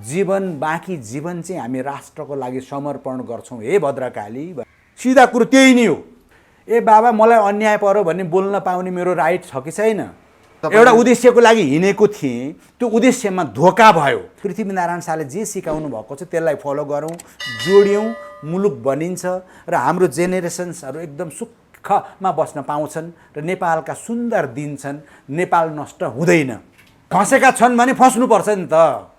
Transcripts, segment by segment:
जीवन बाँकी जीवन चाहिँ हामी राष्ट्रको लागि समर्पण गर्छौँ हे भद्रकाली। सिधा कुरो त्यही नै हो। ए बाबा मलाई अन्याय पर्यो भन्ने बोल्न पाउने मेरो राइट छ कि छैन? एउटा उद्देश्यको लागि हिँडेको थिएँ, त्यो उद्देश्यमा धोका भयो। पृथ्वीनारायण शाहले जे सिकाउनु भएको छ त्यसलाई फलो गरौँ, जोड्यौँ, मुलुक बनिन्छ र हाम्रो जेनेरेसन्सहरू एकदम सुखमा बस्न पाउँछन् र नेपालका सुन्दर दिन छन्। नेपाल नष्ट हुँदैन। फँसेका छन् भने फस्नुपर्छ नि त।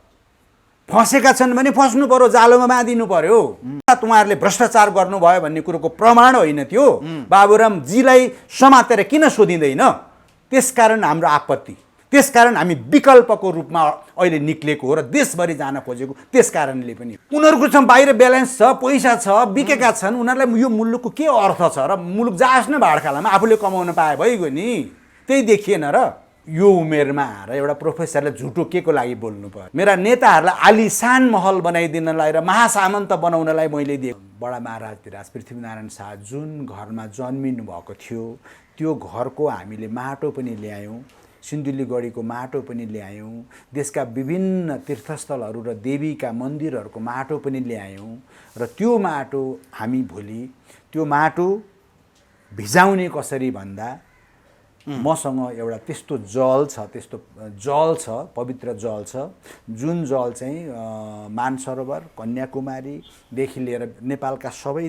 फँसेका छन् भने फस्नु पर्यो, जालोमा बाँधिनु पर्यो। उहाँहरूले भ्रष्टाचार गर्नुभयो भन्ने कुरोको प्रमाण होइन त्यो। बाबुरामजीलाई समातेर किन सोधिँदैन? त्यसकारण हाम्रो आपत्ति। त्यसकारण हामी विकल्पको रूपमा अहिले निक्लेको हो र देशभरि जान खोजेको त्यसकारणले पनि। उनीहरूको चाहिँ बाहिर ब्यालेन्स छ, पैसा छ, बिकेका छन्। उनीहरूलाई यो मुलुकको के अर्थ छ र? मुलुक जाओस् न भाडखालामा, आफूले कमाउन पाए भइगयो नि। त्यही देखिएन र? यो उमेरमा आएर एउटा प्रोफेसरले झुटो के को लागि बोल्नु पर्यो? मेरा नेताहरूलाई आलिशान महल बनाइदिनलाई र महासामन्त बनाउनलाई मैले दिएको। बडा महाराजधिराज पृथ्वीनारायण शाह जुन घरमा जन्मिनु भएको थियो त्यो घरको हामीले माटो पनि ल्यायौँ, सिन्धुलीगढीको माटो पनि ल्यायौँ, देशका विभिन्न तीर्थस्थलहरू र देवीका मन्दिरहरूको माटो पनि ल्यायौँ र त्यो माटो हामी भोलि त्यो माटो भिजाउने कसरी भन्दा मसँग एउटा त्यस्तो जल छ, त्यस्तो जल छ, पवित्र जल छ, जुन जल चाहिँ मानसरोवर, कन्याकुमारीदेखि लिएर नेपालका सबै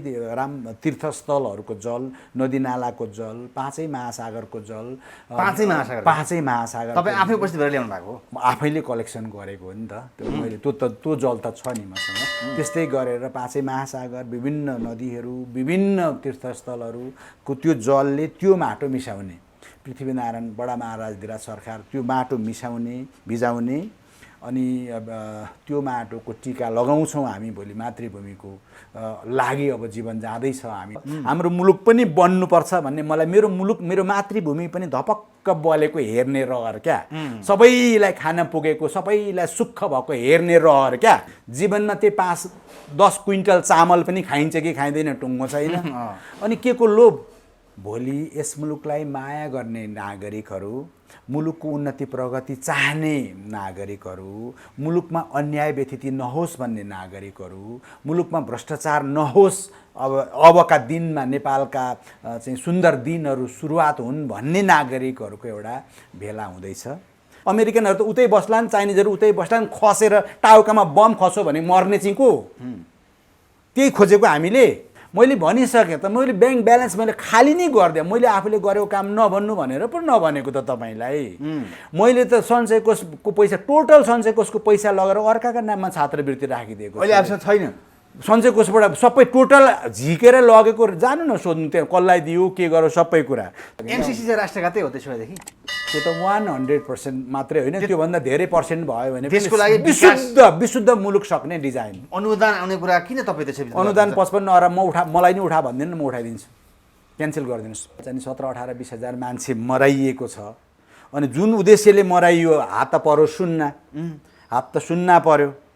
तीर्थस्थलहरूको जल, नदीनालाको जल, पाँचै महासागरको जल, पाँचै महासागर तपाईँ आफै उपस्थित भएर ल्याउनु भएको? आफैले कलेक्सन गरेको हो नि त। मैले त्यो जल त छ नि मसँग। त्यस्तै गरेर पाँचै महासागर, विभिन्न नदीहरू, विभिन्न तीर्थस्थलहरूको त्यो जलले त्यो माटो मिसाउने, पृथ्वीनारायण बडा महाराजधिराज सरकार त्यो माटो मिसाउने, भिजाउने अनि त्यो माटोको टिका लगाउँछौँ हामी भोलि मातृभूमिको लागि। अब जीवन जाँदैछ हामी, हाम्रो मुलुक पनि बन्नुपर्छ भन्ने मलाई, मेरो मुलुक, मेरो मातृभूमि पनि धपक्क बलेको हेर्ने रहर क्या। सबैलाई खान पुगेको, सबैलाई सुख भएको हेर्ने रहर क्या। जीवनमा त्यही 5-10 क्विन्टल चामल पनि खाइन्छ कि खाइँदैन टुङ्गो छैन। अनि के को लोभ? भोलि यस मुलुकलाई माया गर्ने नागरिकहरू, मुलुकको उन्नति प्रगति चाहने नागरिकहरू, मुलुकमा अन्याय व्यथिति नहोस् भन्ने नागरिकहरू, मुलुकमा भ्रष्टाचार नहोस्, अबका दिनमा नेपालका चाहिँ सुन्दर दिनहरू सुरुवात हुन् भन्ने नागरिकहरूको एउटा भेला हुँदैछ। अमेरिकनहरू त उतै बस्लान्, चाइनिजहरू उतै बस्लान्, खसेर टाउकामा बम खस्यो भने मर्ने चाहिँ को? त्यही खोजेको हामीले। मैले भनिसकेँ त, मैले ब्याङ्क ब्यालेन्स मैले खाली नै गरिदिएँ। मैले आफूले गरेको काम नभन्नु भनेर पो नभनेको त तपाईँलाई। मैले त सञ्चय कोषको पैसा, टोटल सञ्चय कोषको पैसा लगेर अर्काका नाममा छात्रवृत्ति राखिदिएको। अहिले आफूसँग छैन सञ्चय कोषबाट सबै टोटल झिकेर लगेको। जानु न सोध्नु त्यहाँ कसलाई दियो, के गर्यो, सबै कुरा। एमसिसी चाहिँ राष्ट्रघातै हो त्यसो भएदेखि? त्यो त 100% मात्रै होइन, त्योभन्दा धेरै पर्सेन्ट भयो भने देशको लागि विशुद्ध मुलुक सक्ने डिजाइन। अनुदान आउने कुरा किन तपाईँ त्यसै? अनुदान 55 नर मलाई नि उठा भन्दिनँ, म उठाइदिन्छु, क्यान्सल गरिदिनुहोस्। चाहिँ 17-18-20 हजार मान्छे मराइएको छ। अनि जुन उद्देश्यले मराइयो, हात त पर्यो सुन्न, हात त सुन्न पर्यो।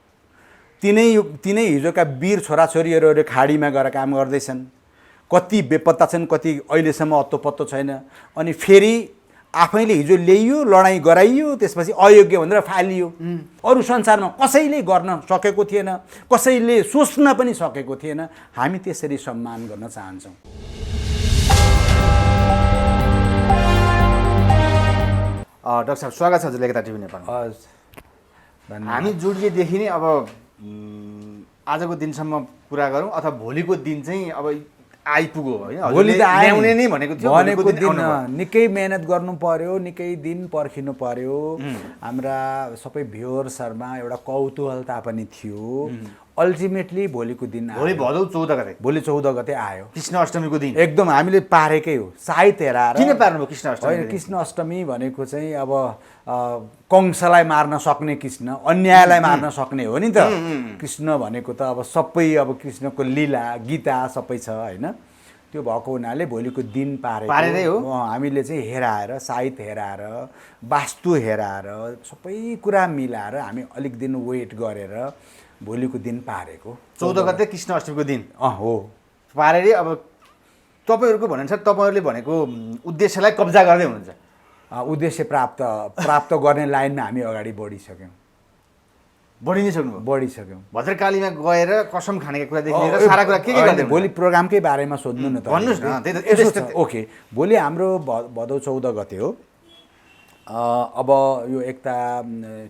तिनै हिजोका वीर छोराछोरीहरू खाडीमा गएर काम गर्दैछन्। कति बेपत्ता छन्, कति अहिलेसम्म अत्तो पत्तो छैन। अनि फेरि आफैले हिजो ल्याइयो, लडाइँ गराइयो, त्यसपछि अयोग्य भनेर फालियो। अरू संसारमा कसैले गर्न सकेको थिएन, कसैले सोच्न पनि सकेको थिएन। हामी त्यसरी सम्मान गर्न चाहन्छौँ। डाक्टर साहब स्वागत छ हजुरले एकता टिभी नेपालमा। हामी जोडिएदेखि नै अब आजको दिनसम्म कुरा गरौँ अथवा भोलिको दिन चाहिँ अब आइपुग्यो होइन? भोलि त ल्याउने नै भनेको थियो। भनेको दिन निकै मेहनत गर्नु पर्यो, निकै दिन पर्खिनु पर्यो। हाम्रा सबै भ्युअर्सहरूमा एउटा कौतूहलता पनि थियो। अल्टिमेटली भोलिको दिन आयो। भोलि भदौ 14 गते, भोलि 14 गते आयो, कृष्ण अष्टमीको दिन। एकदम हामीले पारेकै हो, साइत हेराएर। किन पार्नुभयो कृष्ण अष्टमी? होइन, कृष्ण अष्टमी भनेको चाहिँ अब कंसलाई मार्न सक्ने कृष्ण, अन्यायलाई मार्न सक्ने हो नि त। कृष्ण भनेको त अब सबै, अब कृष्णको लीला गीता सबै छ होइन। त्यो भएको हुनाले भोलिको दिन पारेरै हो। हामीले चाहिँ हेराएर, साइत हेराएर, वास्तु हेराएर, सबै कुरा मिलाएर हामी अलिक दिन वेट गरेर भोलिको दिन पारेको। 14 गते कृष्ण अष्टमीको दिन हो पारेरै। अब तपाईँहरूको भनाइअनुसार तपाईँहरूले भनेको उद्देश्यलाई कब्जा गर्दै हुनुहुन्छ। उद्देश्य प्राप्त गर्ने लाइनमा हामी अगाडि बढिसक्यौँ। बढी नै सक्नुभयो बढिसक्यौँ। भद्रकालीमा गएर कसम खानेको कुरादेखि लिएर सारा कुरा के गर्दै भोलि प्रोग्रामकै बारेमा सोध्नु न त। भन्नुहोस् न, त्यही त यसो छ। ओके, भोलि हाम्रो भदौ 14 गते हो। अब यो एकता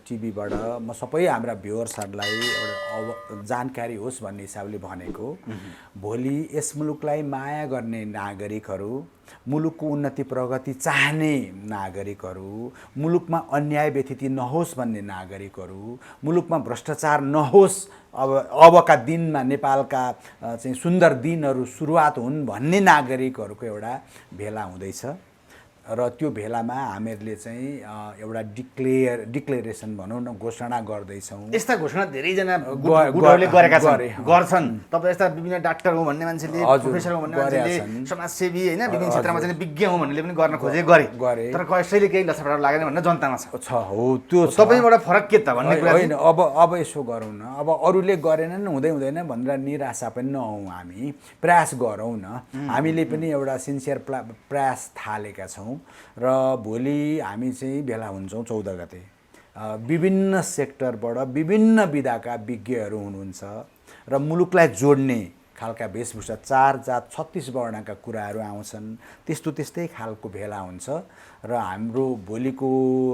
टिभीबाट म सबै हाम्रा भ्युअर्सहरूलाई एउटा जानकारी होस् भन्ने हिसाबले भनेको, भोलि यस मुलुकलाई माया गर्ने नागरिकहरू, मुलुकको उन्नति प्रगति चाहने नागरिकहरू, मुलुकमा अन्याय व्यथिति नहोस् भन्ने नागरिकहरू, मुलुकमा भ्रष्टाचार नहोस्, अबका दिनमा नेपालका चाहिँ सुन्दर दिनहरू सुरुवात हुन् भन्ने नागरिकहरूको एउटा भेला हुँदैछ। र त्यो भेलामा हामीहरूले चाहिँ एउटा डिक्लेरेसन भनौँ न, घोषणा गर्दैछौँ। यस्ता घोषणा धेरैजना गुरुहरूले गरेका गर्छन्। तपाईँ यस्ता विभिन्न डाक्टर हो भन्ने मान्छेले, प्रोफेसर हो भन्ने मान्छेले, समाजसेवी होइन, विभिन्न क्षेत्रमा चाहिँ विज्ञ हो भन्नेले पनि गर्न खोजे गरे, तर कसैले केही लछापटा लागेन भन्ने जनतामा छ। हो, त्यो तपाईँबाट फरक के त भन्ने कुरा होइन। अब यसो गरौँ न, अब अरूले गरेनन् हुँदैन भनेर निराशा पनि नहौँ, हामी प्रयास गरौँ न। हामीले पनि एउटा सिन्सियर प्रयास थालेका छौँ र भोलि हामी चाहिँ भेला हुन्छौँ 14 गते। विभिन्न सेक्टरबाट विभिन्न विधाका विज्ञहरू हुनुहुन्छ र मुलुकलाई जोड्ने खालका वेशभूषा 4 जात 36 वर्णका कुराहरू आउँछन्। त्यस्तै खालको भेला हुन्छ र हाम्रो भोलिको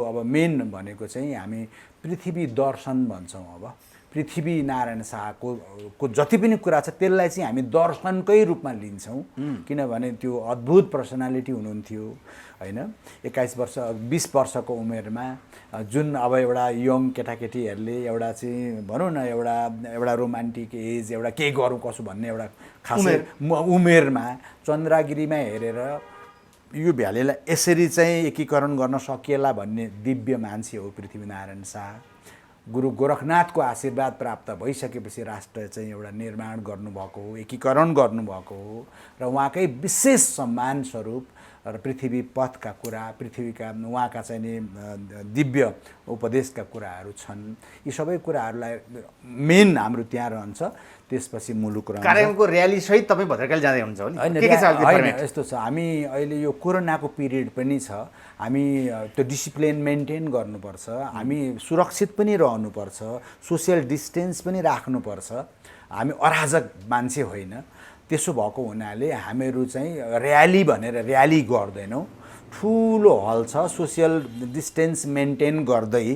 अब मेन भनेको चाहिँ हामी पृथ्वी दर्शन भन्छौँ। अब पृथ्वी नारायण शाहको जति पनि कुरा छ त्यसलाई चाहिँ हामी दर्शनकै रूपमा लिन्छौँ, किनभने त्यो अद्भुत पर्सनालिटी हुनुहुन्थ्यो होइन। 21 वर्ष 20 वर्षको उमेरमा जुन अब एउटा यङ केटाकेटीहरूले एउटा चाहिँ भनौँ न एउटा रोमान्टिक एज, एउटा केही गरौँ कसो भन्ने एउटा खास उमेरमा चन्द्रगिरीमा हेरेर यो भ्यालीलाई यसरी चाहिँ एकीकरण गर्न सकिएला भन्ने दिव्य मान्छे हो पृथ्वीनारायण शाह। गुरु गोरखनाथको आशीर्वाद प्राप्त भइसकेपछि राष्ट्र चाहिँ एउटा निर्माण गर्नुभएको हो, एकीकरण गर्नुभएको हो र उहाँकै विशेष सम्मान स्वरूप र पृथ्वी पथका कुरा, पृथ्वीका उहाँका चाहिँ नि दिव्य उपदेशका कुराहरू छन्। यी सबै कुराहरूलाई मेन हाम्रो त्यहाँ रहन्छ। त्यसपछि मुलुक रहन्छ। कार्यक्रमको र्याली सहित तपाईँ भद्रकाली जाँदै हुनुहुन्छ होइन, यस्तो छ, हामी अहिले यो कोरोनाको पिरियड पनि छ, हामी त्यो डिसिप्लिन मेन्टेन गर्नुपर्छ, हामी सुरक्षित पनि रहनुपर्छ, सोसियल डिस्टेन्स पनि राख्नुपर्छ। हामी अराजक मान्छे होइन। त्यसो भएको हुनाले हामीहरू चाहिँ र्याली भनेर र्याली गर्दैनौँ। ठुलो हल छ, सोसियल डिस्टेन्स मेन्टेन गर्दै,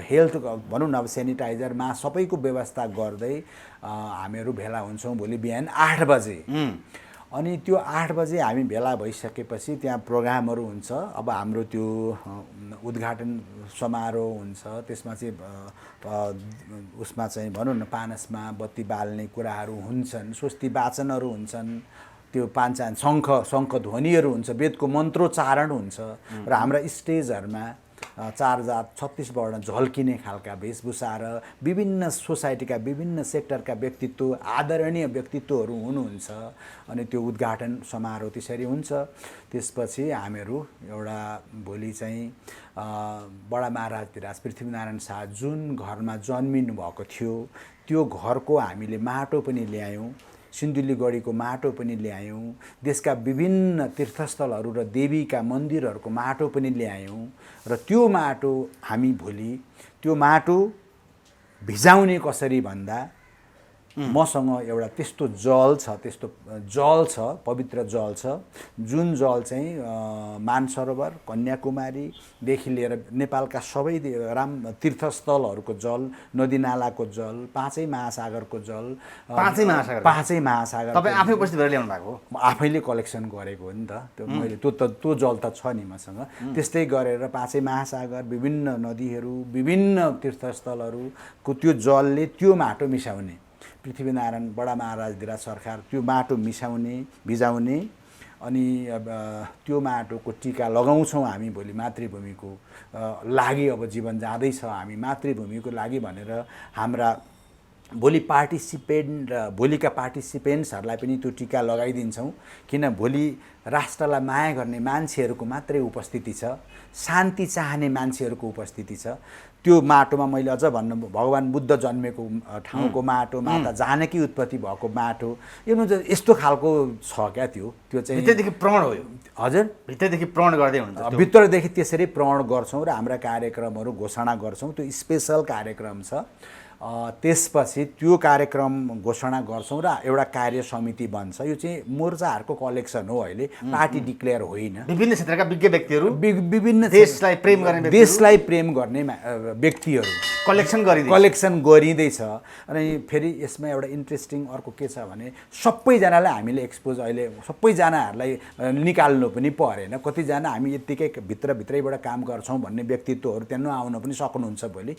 हेल्थ भनौँ न, अब सेनिटाइजर मास्क सबैको व्यवस्था गर्दै हामीहरू भेला हुन्छौँ भोलि बिहान 8 बजे। अनि त्यो 8 बजे हामी भेला भइसकेपछि त्यहाँ प्रोग्रामहरू हुन्छ। अब हाम्रो त्यो उद्घाटन समारोह हुन्छ, त्यसमा चाहिँ उसमा चाहिँ भनौँ न पानसमा बत्ती बाल्ने कुराहरू हुन्छन्, स्वस्ति वाचनहरू हुन्छन्, त्यो पाञ्चान शङ्ख ध्वनिहरू हुन्छ, वेदको मन्त्रोच्चारण हुन्छ र हाम्रा स्टेजहरूमा 4 जात 36 वर्ण झल्किने खालका वेशभूषा र विभिन्न सोसाइटीका विभिन्न सेक्टरका व्यक्तित्व, आदरणीय व्यक्तित्वहरू हुनुहुन्छ। अनि त्यो उद्घाटन समारोह त्यसरी हुन्छ। त्यसपछि हामीहरू एउटा भोलि चाहिँ बडा महाराजधिराज पृथ्वीनारायण शाह जुन घरमा जन्मिनु भएको थियो त्यो घरको हामीले माटो पनि ल्यायौँ, सिन्धुलीगढीको माटो पनि ल्यायौँ, देशका विभिन्न तीर्थस्थलहरू र देवीका मन्दिरहरूको माटो पनि ल्यायौँ र त्यो माटो हामी भोलि त्यो माटो भिजाउने कसरी भन्दा मसँग एउटा त्यस्तो जल छ, पवित्र जल छ, जुन जल चाहिँ मानसरोवर, कन्याकुमारीदेखि लिएर नेपालका सबै तीर्थस्थलहरूको जल, नदीनालाको जल, पाँचै महासागरको जल, पाँचै महासागर तपाईँ आफै उपस्थित भएर ल्याउनु भएको हो? आफैले कलेक्सन गरेको हो नि त। त्यो मैले त्यो जल त छ नि मसँग। त्यस्तै गरेर पाँचै महासागर, विभिन्न नदीहरू, विभिन्न तीर्थस्थलहरूको त्यो जलले त्यो माटो मिसाउने, पृथ्वीनारायण बडा महाराजधिराज सरकार त्यो माटो भिजाउने अनि त्यो माटोको टिका लगाउँछौँ हामी भोलि मातृभूमिको लागि। अब जीवन जाँदैछ, हामी मातृभूमिको लागि भनेर हाम्रा भोलिका पार्टिसिपेन्ट्सहरूलाई पनि त्यो टिका लगाइदिन्छौँ। किन भोलि राष्ट्रलाई माया गर्ने मान्छेहरूको मात्रै उपस्थिति छ, शान्ति चाहने मान्छेहरूको उपस्थिति छ। त्यो माटोमा मैले अझ भन्नु भगवान् बुद्ध जन्मेको ठाउँको माटो, माता जानकी उत्पत्ति भएको माटो, यस्तो खालको छ क्या त्यो चाहिँ भित्रदेखि प्रण हो यो। हजुर, भित्रदेखि प्रण गर्दै हुनुहुन्छ। भित्रदेखि त्यसरी प्रण गर्छौँ र हाम्रा कार्यक्रमहरू घोषणा गर्छौँ। त्यो स्पेसल कार्यक्रम छ। त्यसपछि त्यो कार्यक्रम घोषणा गर्छौँ र एउटा कार्य समिति बन्छ। यो चाहिँ मोर्चाहरूको कलेक्सन हो, अहिले पार्टी डिक्लेयर होइन। विभिन्न क्षेत्रका विज्ञ व्यक्तिहरू, विभिन्न देशलाई प्रेम गर्ने व्यक्तिहरू कलेक्सन गरिँदैछ। अनि फेरि यसमा एउटा इन्ट्रेस्टिङ अर्को के छ भने सबैजनालाई हामीले एक्सपोज अहिले सबैजनाहरूलाई निकाल्नु पनि परेन। कतिजना हामी यत्तिकै भित्रैबाट काम गर्छौँ भन्ने व्यक्तित्वहरू त्यहाँ नआउन पनि सक्नुहुन्छ भोलि।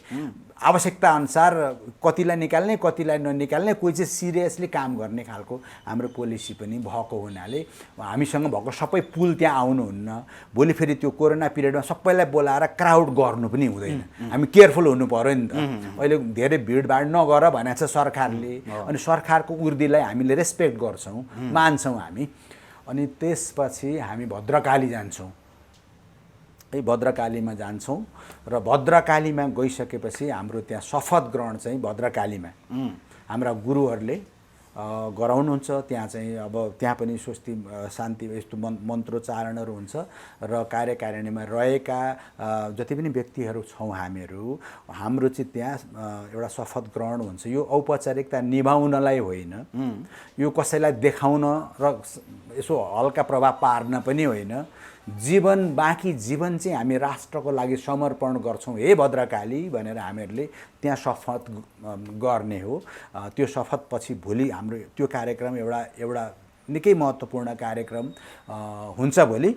आवश्यकता अनुसार कतिलाई निकाल्ने कतिलाई ननिकाल्ने, कोही चाहिँ सिरियसली काम गर्ने खालको हाम्रो पोलिसी पनि भएको हुनाले हामीसँग भएको सबै पुल त्यहाँ आउनुहुन्न। भोलि फेरि त्यो कोरोना पिरियडमा सबैलाई बोलाएर क्राउड गर्नु पनि हुँदैन। हामी केयरफुल हुनु पर्यो नि त। अहिले धेरै भिडभाड नगर भनेको छ सरकारले। अनि सरकारको उर्दीलाई हामीले रेस्पेक्ट गर्छौँ, मान्छौँ हामी। अनि त्यसपछि हामी भद्रकाली जान्छौँ। भद्रकालीमा जान्छौँ र भद्रकालीमा गइसकेपछि हाम्रो त्यहाँ शपथ ग्रहण चाहिँ भद्रकालीमा हाम्रा गुरुहरूले गराउनुहुन्छ। त्यहाँ चाहिँ अब त्यहाँ पनि स्वस्ति शान्ति यस्तो मन्त्रोच्चारणहरू हुन्छ र कार्यकारिणीमा रहेका जति पनि व्यक्तिहरू छौँ हाम्रो चाहिँ त्यहाँ एउटा शपथ ग्रहण हुन्छ। यो औपचारिकता निभाउनलाई होइन, यो कसैलाई देखाउन र यसो हल्का प्रभाव पार्न पनि होइन। बाँकी जीवन चाहिँ हामी राष्ट्रको लागि समर्पण गर्छौँ हे भद्रकाली भनेर हामीहरूले त्यहाँ शपथ गर्ने हो। त्यो शपथपछि भोलि हाम्रो त्यो कार्यक्रम एउटा निकै महत्त्वपूर्ण कार्यक्रम हुन्छ भोलि।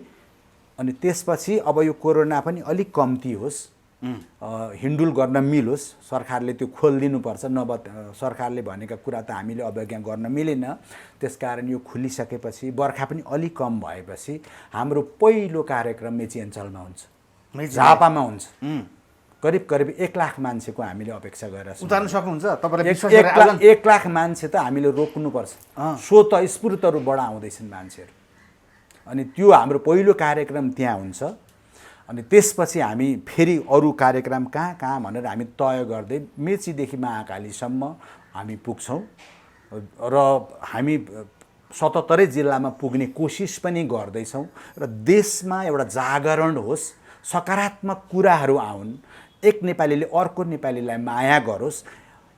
अनि त्यसपछि अब यो कोरोना पनि अलिक कम्ती होस्, हिन्डुल गर्न मिलोस्, सरकारले त्यो खोलिदिनुपर्छ। सरकारले भनेका कुरा त हामीले अवज्ञा गर्न मिलेन। त्यसकारण यो खुलिसकेपछि बर्खा पनि अलिक कम भएपछि हाम्रो पहिलो कार्यक्रम मेची अञ्चलमा हुन्छ, झापामा हुन्छ। करिब 1 लाख मान्छेको हामीले अपेक्षा गरेर उतार्न सक्नुहुन्छ तपाईले? 1 लाख मान्छे त हामीले रोक्नुपर्छ। स्वतस्फूर्तबाट आउँदैछन् मान्छेहरू। अनि त्यो हाम्रो पहिलो कार्यक्रम त्यहाँ हुन्छ। अनि त्यसपछि हामी फेरि अरू कार्यक्रम कहाँ भनेर हामी तय गर्दै मेचीदेखि महाकालीसम्म हामी पुग्छौँ र हामी 77 जिल्लामा पुग्ने कोसिस पनि गर्दैछौँ। र देशमा एउटा जागरण होस्, सकारात्मक कुराहरू आउन्, एक नेपालीले अर्को नेपालीलाई माया गरोस्,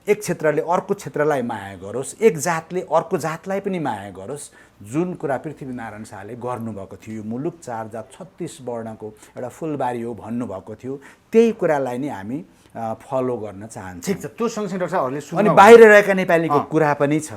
एक क्षेत्रले अर्को क्षेत्रलाई माया गरोस्, एक जातले अर्को जातलाई पनि माया गरोस्। जुन कुरा पृथ्वीनारायण शाहले गर्नुभएको थियो, यो मुलुक 4 जात 36 वर्णको एउटा फुलबारी हो भन्नुभएको थियो, त्यही कुरालाई नै हामी फलो गर्न चाहन्छौँ। ठिक छ, त्यो सँगसँगै डाक्टर साहबहरूले अनि बाहिर रहेका नेपालीको कुरा पनि छ।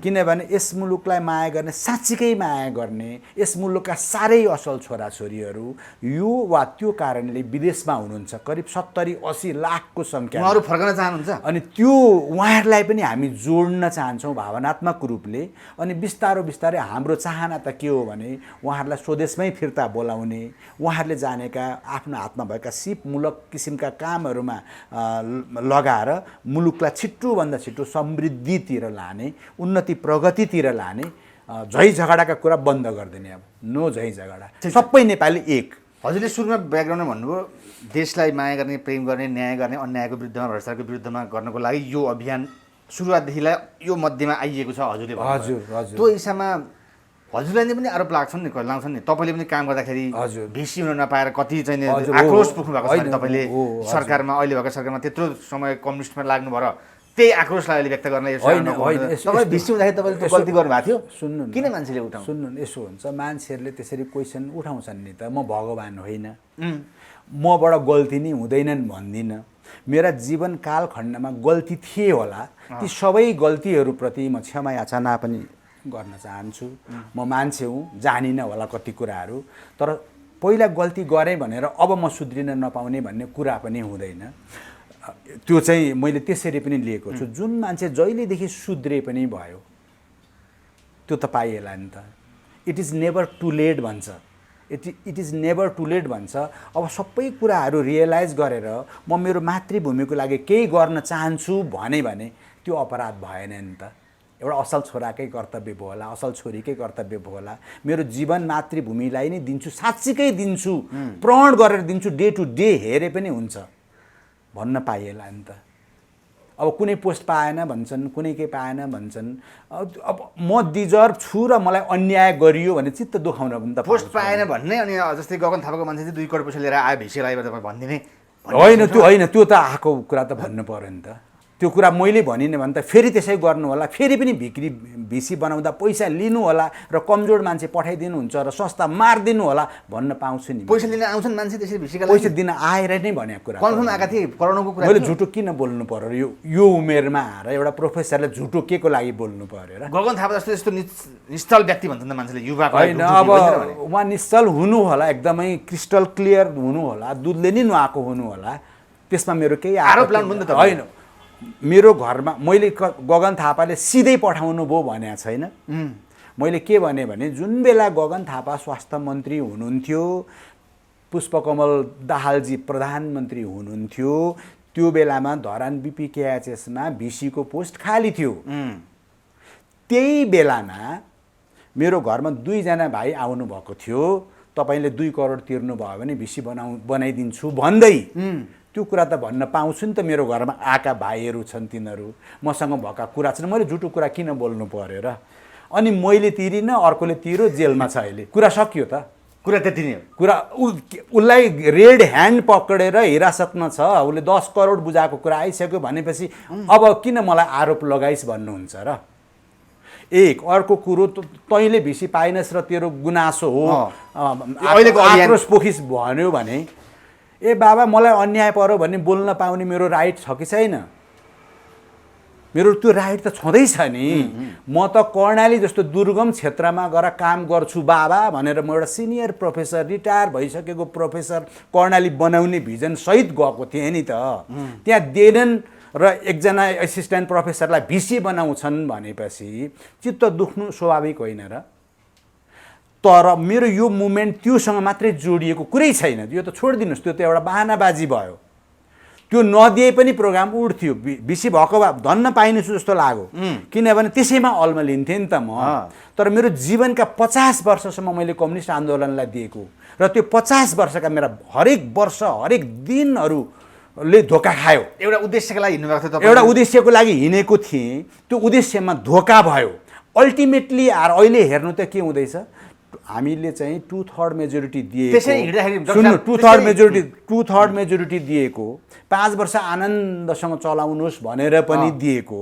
किनभने यस मुलुकलाई माया गर्ने, साँच्चीकै माया गर्ने, यस मुलुकका साह्रै असल छोराछोरीहरू यो वा त्यो कारणले विदेशमा हुनुहुन्छ। करिब 70-80 लाखको सङ्ख्या। उहाँहरू फर्कन चाहनुहुन्छ। अनि त्यो उहाँहरूलाई पनि हामी जोड्न चाहन्छौँ भावनात्मक रूपले। अनि बिस्तारै हाम्रो चाहना त के हो भने उहाँहरूलाई स्वदेशमै फिर्ता बोलाउने, उहाँहरूले जानेका आफ्नो हातमा भएका सिपमूलक किसिमका कामहरूमा लगाएर मुलुकलाई छिट्टोभन्दा छिट्टो समृद्धितिर लाने, उन्नति प्रगतितिर लाने, झै झगडाका कुरा बन्द गरिदिने। अब नो झै झगडा, सबै नेपाली एक। हजुरले सुरुमा ब्याकग्राउन्डमा भन्नुभयो देशलाई माया गर्ने, प्रेम गर्ने, न्याय गर्ने, अन्यायको विरुद्धमा, भ्रष्टाचारको विरुद्धमा गर्नको लागि यो अभियान सुरुवातदेखिलाई यो मध्येमा आइएको छ हजुरले भन्नुभयो। त्यो हिसाबमा हजुरलाई पनि आरोप लाग्छन् नि, लाउँछन् नि, तपाईँले पनि काम गर्दाखेरि भिसी हुन नपाएर कति चाहिँ आक्रोश पुग्नु भएको छ तपाईँले सरकारमा, अहिले भएको सरकारमा त्यत्रो समय कम्युनिस्टमा लाग्नु भएर त्यही आक्रोशलाई अहिले व्यक्त गर्न तपाईँ भिसी हुँदाखेरि तपाईँले त्यो गल्ती गर्नुभएको थियो। सुन्नु, किन मान्छेले उठाउनु? सुन्नु, यसो हुन्छ, मान्छेहरूले त्यसरी क्वेसन उठाउँछन् नि त। म भगवान् होइन, मबाट गल्ती नै हुँदैनन् भन्दिनँ। मेरा जीवन कालखण्डमा गल्ती थिए होला, ती सबै गल्तीहरूप्रति म क्षमा याचना पनि गर्न चाहन्छु। म मान्छे हुँ, जानिनँ होला कति कुराहरू, तर पहिला गल्ती गरेँ भनेर अब म सुध्रिन नपाउने भन्ने कुरा पनि हुँदैन। त्यो चाहिँ मैले त्यसरी पनि लिएको छु। जुन मान्छे जहिलेदेखि सुध्रे पनि भयो त्यो त पाइएला नि त। It is never too late भन्छ, it is never too late भन्छ। अब सबै कुराहरू रियलाइज गरेर म मेरो मातृभूमिको लागि केही गर्न चाहन्छु भने त्यो अपराध भएन नि त। एउटा असल छोराकै कर्तव्य भयो होला, असल छोरीकै कर्तव्य भयो होला। मेरो जीवन मातृभूमिलाई नै दिन्छु, साँच्चीकै दिन्छु, प्रण गरेर दिन्छु, डे टु डे हेरे पनि हुन्छ। भन्न पाइएला नि त। अब कुनै पोस्ट पाएन भन्छन्, कुनै केही पाएन भन्छन्। अब म डिजर्भ छु र मलाई अन्याय गरियो भने चित्त दुखाउन पनि त पोस्ट पाएन भन्ने अनि जस्तै गगन थापाको मान्छे चाहिँ 2 करोड पैसा लिएर आयो भिसी लगाएर तपाईँ भनिदिने होइन त्यो त आएको कुरा त भन्नु पर्यो नि त। त्यो कुरा मैले भनिनँ भने त फेरि त्यसै गर्नु होला, फेरि पनि भिसी बनाउँदा पैसा लिनु होला र कमजोर मान्छे पठाइदिनुहुन्छ र सस्ता मारिदिनु होला भन्न पाउँछु नि। पैसा लिन आउँछन् मान्छे त्यसरी भिसीका पैसा दिन आएर नै भनेको कुरा कन्फर्म आएका थिए करोडौँको कुरा। मैले झुटो किन बोल्नु पर्यो यो उमेरमा आएर एउटा प्रोफेसरले झुटो के को लागि बोल्नु पर्यो र? गगन थापा जस्तो यस्तो निश्चल व्यक्ति भन्छन् त मान्छेले युवाको होइन, अब उहाँ निश्चल हुनु होला, एकदमै क्रिस्टल क्लियर हुनु होला, दुधले नि नुहाएको हुनु होला, त्यसमा मेरो केही आरोप लाउनु नि त होइन। मेरो घरमा मैले गगन थापाले सिधै पठाउनु भयो भनेको छैन। मैले के भने जुन बेला गगन थापा स्वास्थ्य मन्त्री हुनुहुन्थ्यो, पुष्पकमल दाहालजी प्रधानमन्त्री हुनुहुन्थ्यो, त्यो बेलामा धरान बिपिकेएचएसमा भिसीको पोस्ट खाली थियो। त्यही बेलामा मेरो घरमा 2 जना भाइ आउनुभएको थियो, तपाईँले 2 करोड तिर्नुभयो भने भिसी बनाइदिन्छु भन्दै। त्यो कुरा त भन्न पाउँछु नि त, मेरो घरमा आएका भाइहरू छन्, तिनीहरू मसँग भएका कुरा छन्, मैले झुटो कुरा किन बोल्नु पर्यो र? अनि मैले तिरिनँ, अर्कोले तिर्यो, जेलमा छ अहिले, कुरा सकियो त। कुरा त्यति नै हो। कुरा उसलाई रेड ह्यान्ड पक्रेर हिरासतमा छ, उसले 10 करोड बुझाएको कुरा आइसक्यो भनेपछि अब किन मलाई आरोप लगाइस् भन्नुहुन्छ र? एक अर्को कुरो तैँले भिसी पाइनस् र तेरो गुनासो हो, आक्रोश पोखिस भन्यो भने ए बाबा मलाई अन्याय पर्यो भन्ने बोल्न पाउने मेरो राइट छ कि छैन? मेरो त्यो राइट त छँदैछ नि। म त कर्णाली जस्तो दुर्गम क्षेत्रमा गएर काम गर्छु बाबा भनेर म एउटा सिनियर प्रोफेसर, रिटायर भइसकेको प्रोफेसर कर्णाली बनाउने भिजन सहित गएको थिएँ नि त। त्यहाँ देनन् र एकजना एसिस्टेन्ट प्रोफेसरलाई भिसी बनाउँछन् भनेपछि चित्त दुख्नु स्वाभाविक होइन र? तर मेरो यो मुभमेन्ट त्योसँग मात्रै जोडिएको कुरै छैन। यो त छोडिदिनुहोस्, त्यो त एउटा बहानाबाजी भयो। त्यो नदिए पनि प्रोग्राम उड्थ्यो, भिसी भएको भए धन्न पाइनेछु जस्तो लाग्यो, किनभने त्यसैमा अल्मलिन्थेँ नि त म। तर मेरो जीवनका 50 वर्षसम्म मैले कम्युनिस्ट आन्दोलनलाई दिएको र त्यो 50 वर्षका मेरा हरेक वर्ष हरेक दिनहरूले धोका खायो। एउटा उद्देश्यको लागि हिँड्नुभएको थियो, एउटा उद्देश्यको लागि हिँडेको थिएँ, त्यो उद्देश्यमा धोका भयो। अल्टिमेटली अहिले हेर्नु त के हुँदैछ, हामीले चाहिँ 2/3 मेजोरिटी दिएको, सुन्नु 2/3 मेजोरिटी दिएको, 5 वर्ष आनन्दसँग चलाउनुहोस् भनेर पनि दिएको,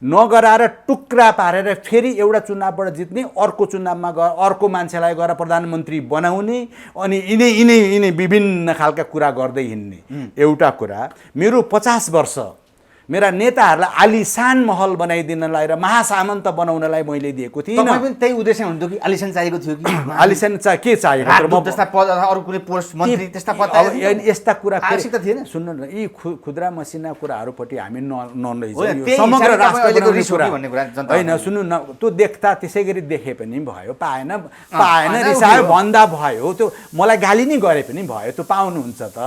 नगराएर टुक्रा पारेर फेरि एउटा चुनावबाट जित्ने, अर्को चुनावमा गएर अर्को मान्छेलाई गएर प्रधानमन्त्री बनाउने, अनि यिनै विभिन्न खालका कुरा गर्दै हिँड्ने। एउटा कुरा, मेरो 50 वर्ष मेरा नेताहरूलाई आलिशान महल बनाइदिनलाई र महासामन्त बनाउनलाई मैले दिएको थिएँ। तपाईँ पनि त्यही उद्देश्य हुन्थ्यो कि आलिशान चाहिएको थियो कि? आलिशान के चाहिएको? त्यस्ता पद अथवा अरू कुनै पोस्ट मन्त्री त्यस्ता पद यस्ता कुरा आवश्यकता थिएन। सुन्नु न, यी खुद्रा मसिना कुराहरूपट्टि हामी नलैजाउँ। समग्र राष्ट्रको कुरा होइन, सुन्नु न, त्यो देख्दा त्यसै गरी देखे पनि भयो, पाएन रिसायो भन्दा भयो, त्यो मलाई गाली नै गरे पनि भयो, त्यो पाउनुहुन्छ त।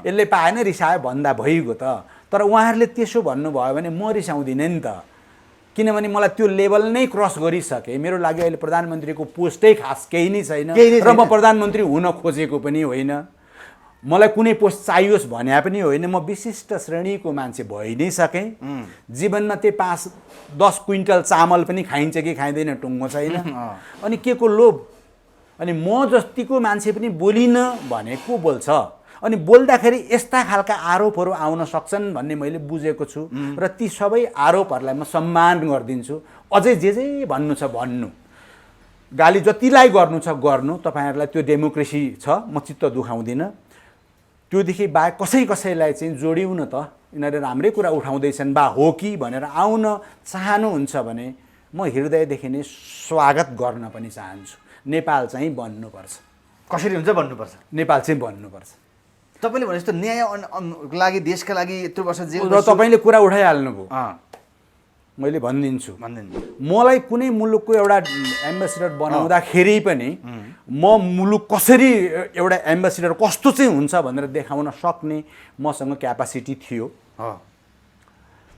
यसले पाएन रिसायो भन्दा भइगयो त। तर उहाँहरूले त्यसो भन्नुभयो भने म रिसाउँदिनँ नि त, किनभने मलाई त्यो लेभल नै क्रस गरिसकेँ। मेरो लागि अहिले प्रधानमन्त्रीको पोस्टै खास केही नै छैन र म प्रधानमन्त्री हुन खोजेको पनि होइन। मलाई कुनै पोस्ट चाहियोस् भने पनि होइन, म विशिष्ट श्रेणीको मान्छे भइ नै सकेँ। जीवनमा त्यही 5-10 क्विन्टल चामल पनि खाइन्छ कि खाइँदैन टुङ्गो छैन। अनि के को लोभ? अनि म जतिको मान्छे पनि बोलिनँ भने को बोल्छ? अनि बोल्दाखेरि यस्ता खालका आरोपहरू आउन सक्छन् भन्ने मैले बुझेको छु र ती सबै आरोपहरूलाई म सम्मान गरिदिन्छु। अझै जे भन्नु छ भन्नु, गाली जतिलाई गर्नु छ गर्नु, तपाईँहरूलाई त्यो डेमोक्रेसी छ, म चित्त दुखाउँदिनँ। त्योदेखि बाहेक कसैलाई चाहिँ जोडिउँ न त, यिनीहरूले राम्रै कुरा उठाउँदैछन् बा हो कि भनेर आउन चाहनुहुन्छ भने म हृदयदेखि नै स्वागत गर्न पनि चाहन्छु। नेपाल चाहिँ बन्नुपर्छ। कसरी हुन्छ भन्नुपर्छ, नेपाल चाहिँ बन्नुपर्छ। तपाईँले भने जस्तो न्याय लागि, देशका लागि यत्रो वर्ष जेल, र तपाईँले कुरा उठाइहाल्नुभयो, मैले भनिदिन्छु। मलाई कुनै मुलुकको एउटा एम्बेसेडर बनाउँदाखेरि पनि म मुलुक कसरी एउटा एम्बेसेडर कस्तो चाहिँ हुन्छ भनेर देखाउन सक्ने मसँग क्यापासिटी थियो।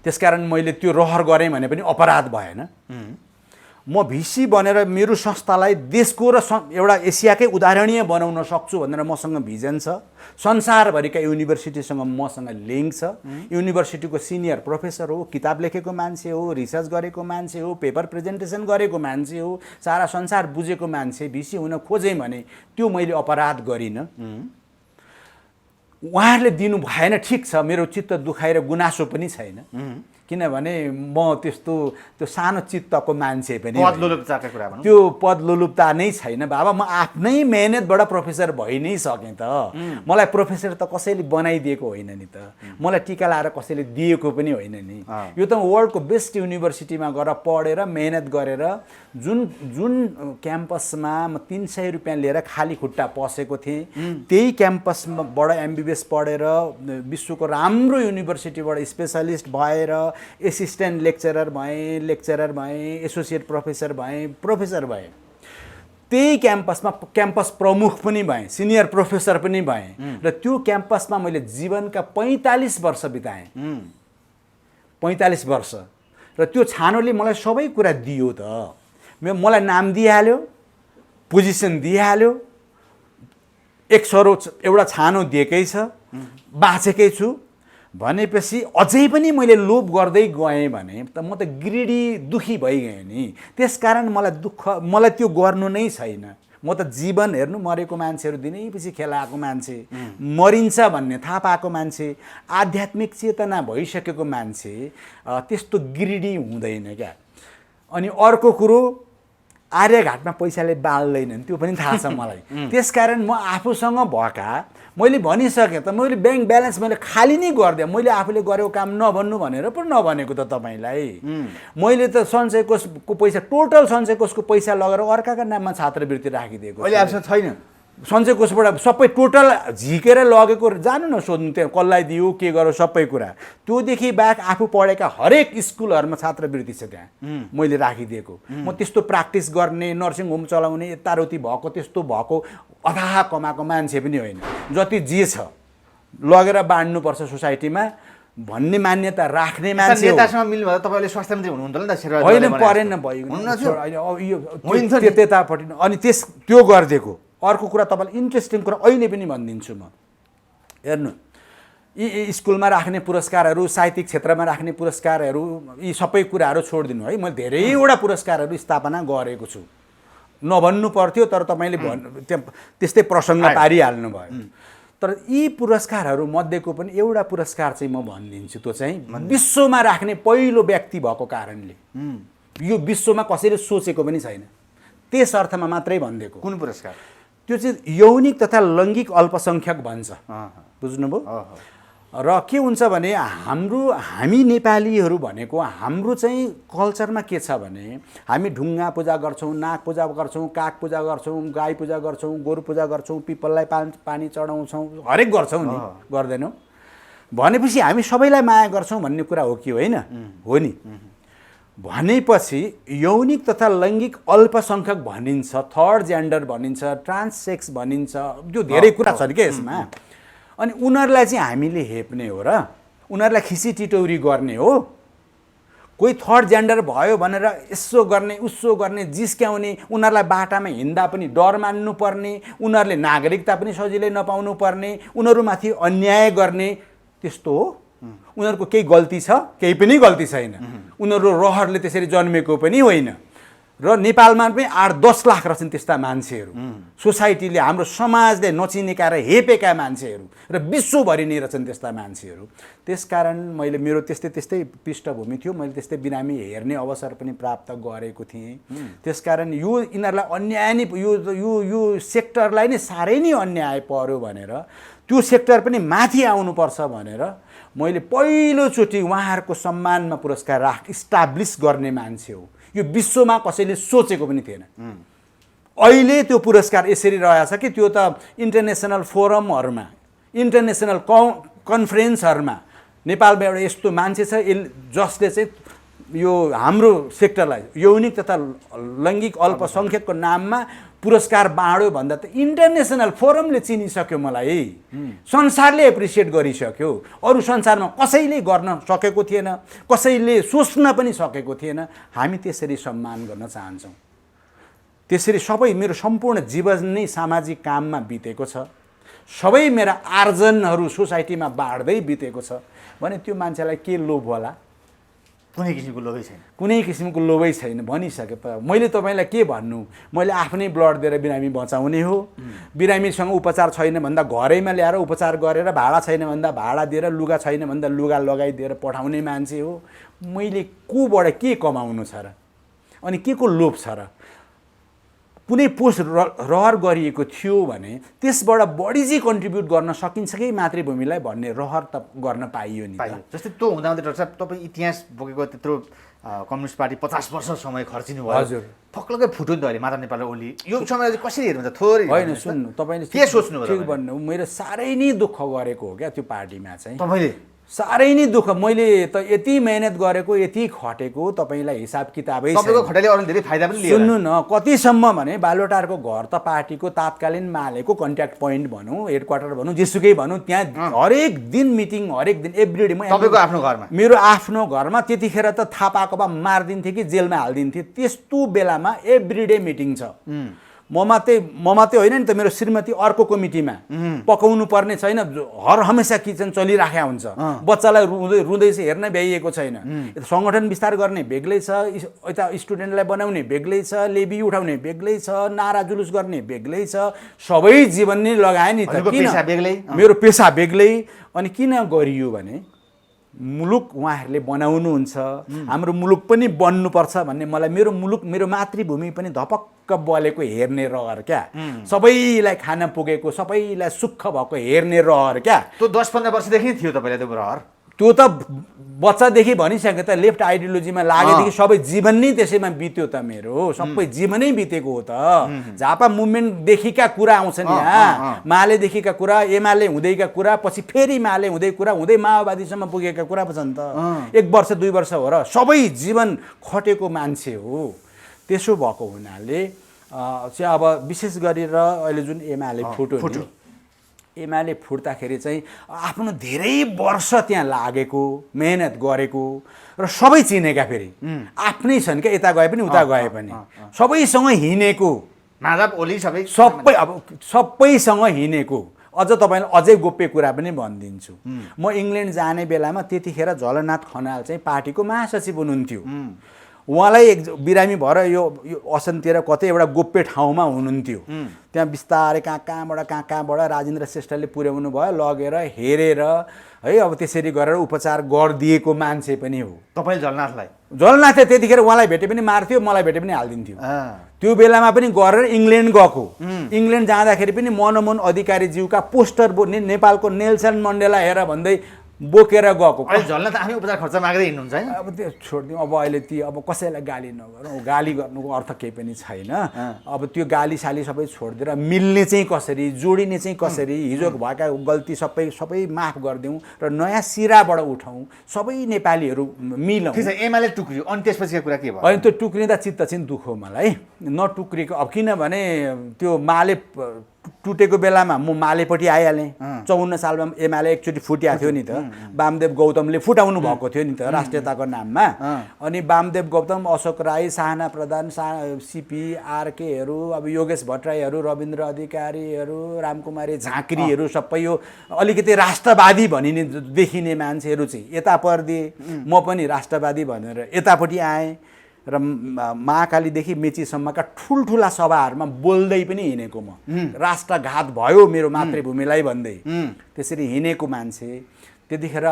त्यसकारण मैले त्यो रहर गरेँ भने पनि अपराध भएन। म भिसी बनेर मेरो संस्थालाई देशको र एउटा एसियाकै उदाहरणीय बनाउन सक्छु भनेर मसँग भिजन छ। संसारभरिका युनिभर्सिटीसँग मसँग लिङ्क छ। युनिभर्सिटीको सिनियर प्रोफेसर हो, किताब लेखेको मान्छे हो, रिसर्च गरेको मान्छे हो, पेपर प्रेजेन्टेसन गरेको मान्छे हो, सारा संसार बुझेको मान्छे। भिसी हुन खोजेँ भने त्यो मैले अपराध गरिनँ। उहाँहरूले दिनु भएन, ठिक छ, मेरो चित्त दुखाएर गुनासो पनि छैन, किनभने म त्यो सानो चित्तको मान्छे पनि त्यो पदलोलुपता नै छैन। बाबा म आफ्नै मेहनतबाट प्रोफेसर भइ नै सकेँ त। मलाई प्रोफेसर त कसैले बनाइदिएको होइन नि त, मलाई टिका लाएर कसैले दिएको पनि होइन नि। यो त वर्ल्डको बेस्ट युनिभर्सिटीमा गएर पढेर मेहनत गरेर जुन क्याम्पसमा म 300 रुपियाँ लिएर खाली खुट्टा पसेको थिएँ, त्यही क्याम्पसबाट एमबिबिएस पढेर विश्वको राम्रो युनिभर्सिटीबाट स्पेसलिस्ट भएर एसिस्टेन्ट लेक्चरर भएँ, एसोसिएट प्रोफेसर भएँ। त्यही क्याम्पसमा क्याम्पस प्रमुख पनि भएँ, सिनियर प्रोफेसर पनि भएँ र त्यो क्याम्पसमा मैले जीवनका 45 वर्ष बिताएँ। 45 वर्ष। र त्यो छानोले मलाई सबै कुरा दियो त। मलाई नाम दिइहाल्यो, पोजिसन दिइहाल्यो, 100 एउटा छानो दिएकै छ, बाँचेकै छु भनेपछि अझै पनि मैले लोभ गर्दै गएँ भने त म त ग्रिडी दुखी भइगएँ नि। त्यसकारण मलाई त्यो गर्नु नै छैन। म त जीवन हेर्नु, मरेको मान्छेहरू दिनैपछि खेलाएको मान्छे, मरिन्छ भन्ने थाहा पाएको मान्छे, आध्यात्मिक चेतना भइसकेको मान्छे त्यस्तो ग्रिडी हुँदैन क्या। अनि अर्को कुरो, आर्यघाटमा पैसाले बाल्दैनन्, त्यो पनि थाहा छ मलाई। त्यसकारण म आफूसँग भएका, मैले भनिसकेँ त, मैले ब्याङ्क ब्यालेन्स मैले खाली नै गरिदिएँ। मैले आफूले गरेको काम नभन्नु भनेर पो नभनेको त तपाईँलाई। मैले त सञ्चय कोषको पैसा, टोटल सञ्चय कोषको पैसा लगेर अर्काका नाममा छात्रवृत्ति राखिदिएको। अहिले आफूसँग छैन सञ्चय कोषबाट सबै टोटल झिकेर लगेको, जानु न सोध्नु त्यहाँ कसलाई दियो के गर्यो सबै कुरा। त्योदेखि बाहेक आफू पढेका हरेक स्कुलहरूमा छात्रवृत्ति छ त्यहाँ मैले राखिदिएको। म त्यस्तो प्र्याक्टिस गर्ने, नर्सिङ होम चलाउने, यताउति भएको त्यस्तो भएको अथाह कमाएको मान्छे पनि होइन। जति जे छ लगेर बाँड्नुपर्छ सोसाइटीमा भन्ने मान्यता राख्ने मान्छे हो। नेतासँग मिल्नु भयो, तपाईँले स्वास्थ्य मन्त्री हुनुहुन्थ्यो नि त, होइन परेन भयो त्यतापट्टि। अनि त्यो गरिदिएको। अर्को कुरा, तपाईँलाई इन्ट्रेस्टिङ कुरा अहिले पनि भनिदिन्छु म। हेर्नु, यी स्कुलमा राख्ने पुरस्कारहरू, साहित्यिक क्षेत्रमा राख्ने पुरस्कारहरू, यी सबै कुराहरू छोडिदिनु है। मैले धेरैवटा पुरस्कारहरू स्थापना गरेको छु। नभन्नु पर्थ्यो तर तपाईँले त्यस्तै प्रसङ्ग पारिहाल्नु भयो। तर यी पुरस्कारहरू मध्येको पनि एउटा पुरस्कार चाहिँ म भनिदिन्छु। त्यो चाहिँ विश्वमा राख्ने पहिलो व्यक्ति भएको कारणले, यो विश्वमा कसैले सोचेको पनि छैन, त्यस अर्थमा मात्रै भनिदिएको। कुन पुरस्कार? त्यो चाहिँ यौनिक तथा लैङ्गिक अल्पसङ्ख्यक भन्छ। बुझ्नुभयो? र के हुन्छ भने हामी नेपालीहरू भनेको हाम्रो चाहिँ कल्चरमा के छ भने हामी ढुङ्गा पूजा गर्छौँ, नाग पूजा गर्छौँ, काग पूजा गर्छौँ, गाई पूजा गर्छौँ, गोरु पूजा गर्छौँ, पिपललाई पानी चढाउँछौँ, हरेक गर्छौँ नि, गर्दैनौँ भनेपछि हामी सबैलाई माया गर्छौँ भन्ने कुरा हो कि होइन? हो नि। भनेपछि यौनिक तथा लैङ्गिक अल्पसङ्ख्यक भनिन्छ, थर्ड जेन्डर भनिन्छ, ट्रान्ससेक्स भनिन्छ, त्यो धेरै कुरा छ नि क्या यसमा। अनि उनीहरूलाई चाहिँ हामीले हेप्ने हो र उनीहरूलाई खिसी टिटौरी गर्ने हो। कोही थर्ड जेन्डर भयो भनेर यसो गर्ने उसो गर्ने जिस्क्याउने, उनीहरूलाई बाटामा हिँड्दा पनि डर मान्नु पर्ने, उनीहरूले नागरिकता पनि सजिलै नपाउनु पर्ने, उनीहरूमाथि अन्याय गर्ने, त्यस्तो हो। उनीहरूको केही गल्ती छ? केही पनि गल्ती छैन। उनीहरू रहरले त्यसरी जन्मेको पनि होइन। र नेपालमा पनि 8-10 लाख रहेछन् त्यस्ता मान्छेहरू। सोसाइटीले, हाम्रो समाजले नचिनेका र हेपेका मान्छेहरू, र विश्वभरि नै रहेछन् त्यस्ता मान्छेहरू। त्यसकारण मेरो त्यस्तै पृष्ठभूमि थियो, मैले त्यस्तै बिरामी हेर्ने अवसर पनि प्राप्त गरेको थिएँ। त्यसकारण यिनीहरूलाई अन्याय नै, यो सेक्टरलाई नै साह्रै नै अन्याय पर्यो भनेर, त्यो सेक्टर पनि माथि आउनुपर्छ भनेर मैले पहिलोचोटि उहाँहरूको सम्मानमा पुरस्कार इस्टाब्लिस गर्ने मान्छे हो। यो विश्वमा कसैले सोचेको पनि थिएन। अहिले त्यो पुरस्कार यसरी रहेछ कि त्यो त इन्टरनेसनल फोरमहरूमा, इन्टरनेसनल कन्फरेन्सहरूमा नेपालमा एउटा यस्तो मान्छे छ जसले चाहिँ यो हाम्रो सेक्टरलाई यौनिक तथा लैङ्गिक अल्पसङ्ख्यकको नाममा पुरस्कार बाँड्यो भन्दा त इन्टरनेसनल फोरमले चिनिसक्यो मलाई, संसारले एप्रिसिएट गरिसक्यो। अरू संसारमा कसैले गर्न सकेको थिएन, कसैले सोच्न पनि सकेको थिएन। हामी त्यसरी सम्मान गर्न चाहन्छौँ। त्यसरी सबै मेरो सम्पूर्ण जीवन नै सामाजिक काममा बितेको छ, सबै मेरा आर्जनहरू सोसाइटीमा बाँड्दै बितेको छ भने त्यो मान्छेलाई के लोभ होला? कुनै किसिमको लोभै छैन, कुनै किसिमको लोभै छैन। भनिसके मैले तपाईँलाई के भन्नु, मैले आफ्नै ब्लड दिएर बिरामी बचाउने हो। बिरामीसँग उपचार छैन भन्दा घरैमा ल्याएर उपचार गरेर, भाडा छैन भन्दा भाडा दिएर, लुगा छैन भन्दा लुगा लगाइदिएर पठाउने मान्छे हो। मैले कोबाट के कमाउनु छ र? अनि के को लोभ छ र? कुनै पोस्ट रहर गरिएको थियो भने त्यसबाट बढी चाहिँ कन्ट्रिब्युट गर्न सकिन्छ कि मातृभूमिलाई भन्ने रहर त गर्न पाइयो नि। जस्तै त्यो हुँदाहुँदै डाक्टर साहब तपाईँ इतिहास बोकेको त्यत्रो कम्युनिस्ट पार्टी 50 वर्ष समय खर्चिनु भयो। हजुर, फक्लकै फुट्यो नि त अहिले माधव नेपाल र ओली। यो समय चाहिँ कसरी हेर्नुहुन्छ? थोरै होइन, सुन्नु, तपाईँले के सोच्नु ठिक भन्नु, मेरो साह्रै नै दुःख गरेको हो क्या त्यो पार्टीमा चाहिँ। तपाईँले साह्रै नै दुःख, मैले त यति मेहनत गरेको, यति खटेको, तपाईँलाई हिसाब किताबै तपाईँको खटाइले अरू धेरै फाइदा पनि लियो। सुन्नु न, कतिसम्म भने बालोटारको घर त पार्टीको तात्कालीन मालेको कन्ट्याक्ट पोइन्ट भनौँ, हेडक्वार्टर भनौँ, जेसुकै भनौँ, त्यहाँ हरेक दिन मिटिङ, हरेक दिन एभ्रिडे। तपाईँको आफ्नो घरमा? मेरो आफ्नो घरमा। त्यतिखेर त थाहा पाएको भए मारिदिन्थेँ कि जेलमा हालिदिन्थेँ। त्यस्तो बेलामा एभ्रिडे मिटिङ छ। म मात्रै होइन नि त, मेरो श्रीमती अर्को कमिटीमा पकाउनु पर्ने छैन, हर हमेसा किचन चलिराखेको हुन्छ। बच्चालाई रुँदैछ हेर्न भ्याइएको छैन। सङ्गठन विस्तार गर्ने बेग्लै छ, यता स्टुडेन्टलाई बनाउने बेग्लै छ, लेबी उठाउने बेग्लै छ, नारा जुलुस गर्ने बेग्लै छ। सबै जीवन नै लगाए नि त। किन? मेरो पेसा बेग्लै। अनि किन गरियो भने मुलुक उहाँहरूले बनाउनुहुन्छ, हाम्रो मुलुक पनि बन्नुपर्छ भन्ने मलाई, मेरो मुलुक, मेरो मातृभूमि पनि धपक्क बलेको हेर्ने रहर क्या। सबैलाई खान पुगेको, सबैलाई सुख भएको हेर्ने रहर क्या। त्यो 10-15 वर्षदेखि थियो तपाईँलाई त्यो रहर? त्यो त बच्चादेखि भनिसके त, लेफ्ट आइडियोलोजीमा लागेदेखि सबै जीवन नै त्यसैमा बित्यो त। मेरो सबै जीवनै बितेको हो त। झापा मुभमेन्टदेखिका कुरा आउँछन् यहाँ, मालेदेखिका कुरा, एमाले हुँदैका कुरा, पछि फेरि माले हुँदै कुरा, हुँदै माओवादीसम्म पुगेका कुरा पो छन् त। 1 वर्ष 2 वर्ष हो र, सबै जीवन खटेको मान्छे हो। त्यसो भएको हुनाले चाहिँ अब विशेष गरेर अहिले जुन एमाले फुट्यो, एमाले फुट्दाखेरि चाहिँ आफ्नो धेरै वर्ष त्यहाँ लागेको, मेहनत गरेको र सबै चिनेका, फेरि आफ्नै छन् क्या, यता गए पनि उता गए पनि, सबैसँग हिँडेको, माधव ओली सबै अब सबैसँग हिँडेको। अझ तपाईँलाई अझै गोप्य कुरा पनि भनिदिन्छु। म इङ्ल्यान्ड जाने बेलामा त्यतिखेर झलनाथ खनाल चाहिँ पार्टीको महासचिव हुनुहुन्थ्यो। उहाँलाई एक बिरामी भएर यो असनतिर कतै एउटा गोप्य ठाउँमा हुनुहुन्थ्यो। त्यहाँ बिस्तारै कहाँबाट राजेन्द्र श्रेष्ठले पुर्याउनु भयो, लगेर हेरेर है, अब त्यसरी गरेर उपचार गरिदिएको मान्छे पनि हो। तपाईँ झलनाथले त्यतिखेर उहाँलाई भेटे पनि मार्थ्यो, मलाई भेटे पनि हालिदिन्थ्यो। त्यो बेलामा पनि गरेर इङ्ल्यान्ड गएको। इङ्ल्यान्ड जाँदाखेरि पनि मनमोहन अधिकारीज्यूका पोस्टर नेपालको नेल्सन मण्डेला हेर भन्दै बोकेर गएको। झल्न त आफै उपचार खर्च माग्दै हिँड्नुहुन्छ है। अब त्यो छोडिदिउँ, अब अहिले ती अब कसैलाई गाली नगरौँ, गाली गर्नुको अर्थ केही पनि छैन। अब त्यो गाली साली सबै छोडिदिएर मिल्ने चाहिँ कसरी, जोडिने चाहिँ कसरी, हिजो भएका गल्ती सबै माफ गरिदिउँ र नयाँ सिराबाट उठाउँ, सबै नेपालीहरू मिलौँ। एमाले टुक्रियो, अनि त्यसपछिको कुरा के भयो? अनि त्यो टुक्रिँदा चित्त चाहिँ दुःख हो मलाई, नटुक्रिएको। अब किनभने त्यो माले टुटेको बेलामा म मालेपट्टि आइहालेँ। 54 सालमा एमाले एकचोटि फुटिएको थियो नि त, वामदेव गौतमले फुटाउनु भएको थियो नि त राष्ट्रियताको नाममा। अनि वामदेव गौतम, अशोक राई, साहना प्रधान, सिपी आरकेहरू, अब योगेश भट्टराईहरू, रविन्द्र अधिकारीहरू, रामकुमारी झाँक्रीहरू सबै यो अलिकति राष्ट्रवादी भनिने देखिने मान्छेहरू चाहिँ यता परिदिए। म पनि राष्ट्रवादी भनेर यतापट्टि आएँ र महाकालीदेखि मेचीसम्मका ठुल्ठुला सभाहरूमा बोल्दै पनि हिँडेको म। राष्ट्रघात भयो मेरो मातृभूमिलाई भन्दै त्यसरी हिँडेको मान्छे। त्यतिखेर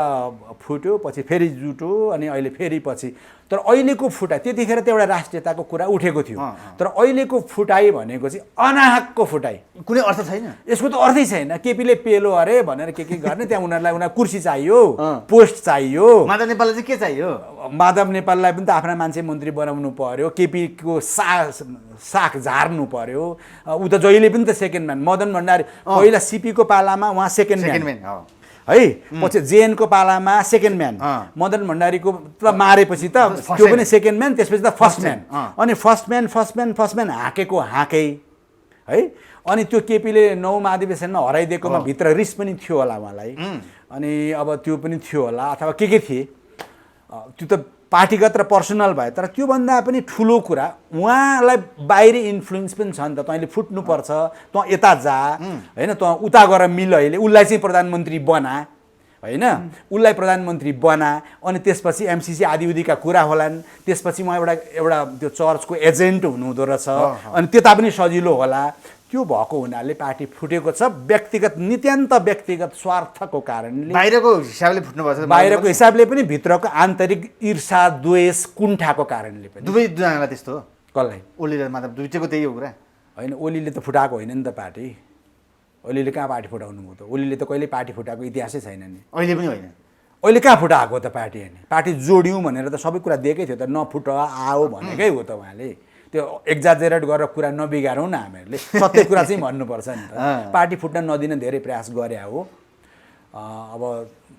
फुट्यो, पछि फेरि जुट्यो, अनि अहिले फेरि पछि। तर अहिलेको फुटाइ, त्यतिखेर त एउटा राष्ट्रियताको कुरा उठेको थियो, तर अहिलेको फुटाइ भनेको चाहिँ अनाहकको फुटाइ। कुनै अर्थ छैन यसको, त अर्थै छैन। केपीले पेलो अरे भनेर के गर्ने, त्यहाँ उनीहरूलाई कुर्सी चाहियो, पोस्ट चाहियो। माधव नेपाललाई चाहिँ के चाहियो? माधव नेपाललाई पनि त आफ्ना मान्छे मन्त्री बनाउनु पर्यो, केपीको साख झार्नु पर्यो। ऊ त जहिले पनि त सेकेन्ड म्यान। मदन भण्डारी पहिला सिपीको पालामा उहाँ सेकेन्ड म्यान है, पछि जेएनको पालामा सेकेन्ड म्यान। मदन भण्डारीको त मारेपछि त त्यो पनि सेकेन्ड म्यान, त्यसपछि त फर्स्ट म्यान। अनि फर्स्ट म्यान हाकेको हाकै है। अनि त्यो केपीले 9 महाधिवेशनमा हराइदिएकोमा भित्र रिस पनि थियो होला उहाँलाई, अनि अब त्यो पनि थियो होला अथवा के थिए, त्यो त पार्टीगत र पर्सनल भयो। तर त्योभन्दा पनि ठुलो कुरा उहाँलाई बाहिरी इन्फ्लुएन्स पनि छ नि त। तैँले फुट्नुपर्छ, तँ यता जा होइन, तँ उता गएर मिल, अहिले उसलाई चाहिँ प्रधानमन्त्री बना होइन, उसलाई प्रधानमन्त्री बना। अनि त्यसपछि एमसिसी आदि उदिका कुरा होलान्, त्यसपछि उहाँ एउटा त्यो चर्चको एजेन्ट हुनुहुँदो रहेछ, अनि त्यता पनि सजिलो होला। त्यो भएको हुनाले पार्टी फुटेको छ, व्यक्तिगत नितान्त व्यक्तिगत स्वार्थको कारणले। बाहिरको हिसाबले फुट्नुपर्छ, बाहिरको हिसाबले पनि भित्रको आन्तरिक ईर्षा द्वेष कुण्ठाको कारणले पनि। दुवैजनालाई त्यस्तो हो। कसलाई? ओली र माधव दुईटैको त्यही हो कुरा होइन। ओलीले त फुटाएको होइन नि त पार्टी। ओलीले कहाँ पार्टी फुटाउनु भयो त? ओलीले त कहिले पार्टी फुटाएको इतिहासै छैन नि। अहिले पनि होइन। अहिले कहाँ फुटाएको त पार्टी? होइन, पार्टी जोड्यौँ भनेर त सबै कुरा दिएकै थियो त, नफुट आओ भनेकै हो त उहाँले। त्यो एक्जाजेरेट गरेर कुरा नबिगारौँ न, हामीहरूले सत्य कुरा चाहिँ भन्नुपर्छ नि त। पार्टी फुट्न नदिन धेरै प्रयास गरे हो, अब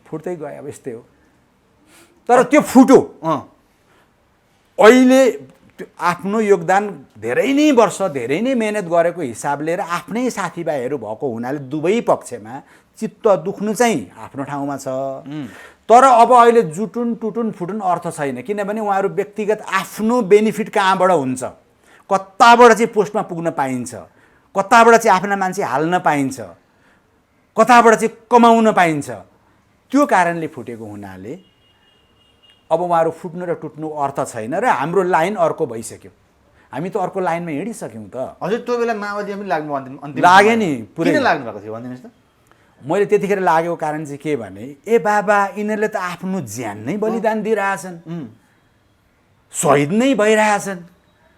फुट्दै गयो, अब यस्तै हो। तर त्यो फुट्यो, अहिले आफ्नो योगदान धेरै नै वर्ष धेरै नै मेहनत गरेको हिसाबले र आफ्नै साथीभाइहरू भएको हुनाले दुवै पक्षमा चित्त दुख्नु चाहिँ आफ्नो ठाउँमा छ। तर अब अहिले जुटुन टुटुन फुटुन अर्थ छैन, किनभने उहाँहरू व्यक्तिगत आफ्नो बेनिफिट कहाँबाट हुन्छ, कताबाट चाहिँ पोस्टमा पुग्न पाइन्छ, कताबाट चाहिँ आफ्ना मान्छे हाल्न पाइन्छ, कताबाट चाहिँ कमाउन पाइन्छ, त्यो कारणले फुटेको हुनाले अब उहाँहरू फुट्नु र टुट्नु अर्थ छैन र हाम्रो लाइन अर्को भइसक्यो। हामी त अर्को लाइनमा हिँडिसक्यौँ त। हजुर त्यो बेला माओवादीमा पनि लाग्नु अन्तिम लागे नि पुरै। किन लाग्नु भएको थियो भनिदिनुहोस् त? मैले त्यतिखेर लागेको कारण चाहिँ के भने, ए बाबा यिनीहरूले त आफ्नो ज्यान नै बलिदान दिइरहेछन्, शहीद नै भइरहेछन्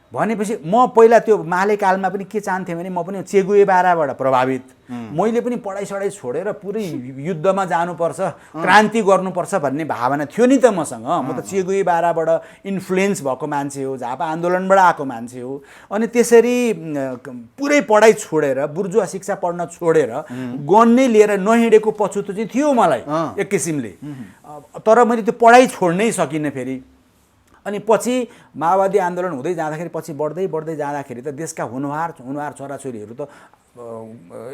भनेपछि म पहिला त्यो मालेकालमा पनि के चाहन्थेँ भने म पनि चे गुएभाराबाट प्रभावित, मैले पनि पढाइ छोडेर पुरै युद्धमा जानुपर्छ, क्रान्ति गर्नुपर्छ भन्ने भावना थियो नि त मसँग। म त चे गुएभाराबाट इन्फ्लुएन्स भएको मान्छे हो, झापा आन्दोलनबाट आएको मान्छे हो। अनि त्यसरी पुरै पढाइ छोडेर बुर्जुवा शिक्षा पढ्न छोडेर गन नै लिएर नहिँडेको पछुतो चाहिँ थियो मलाई एक किसिमले। तर मैले त्यो पढाइ छोड्नै सकिनँ फेरि। अनि पछि माओवादी आन्दोलन हुँदै जाँदाखेरि पछि बढ्दै जाँदाखेरि त देशका हुनुहार छोराछोरीहरू त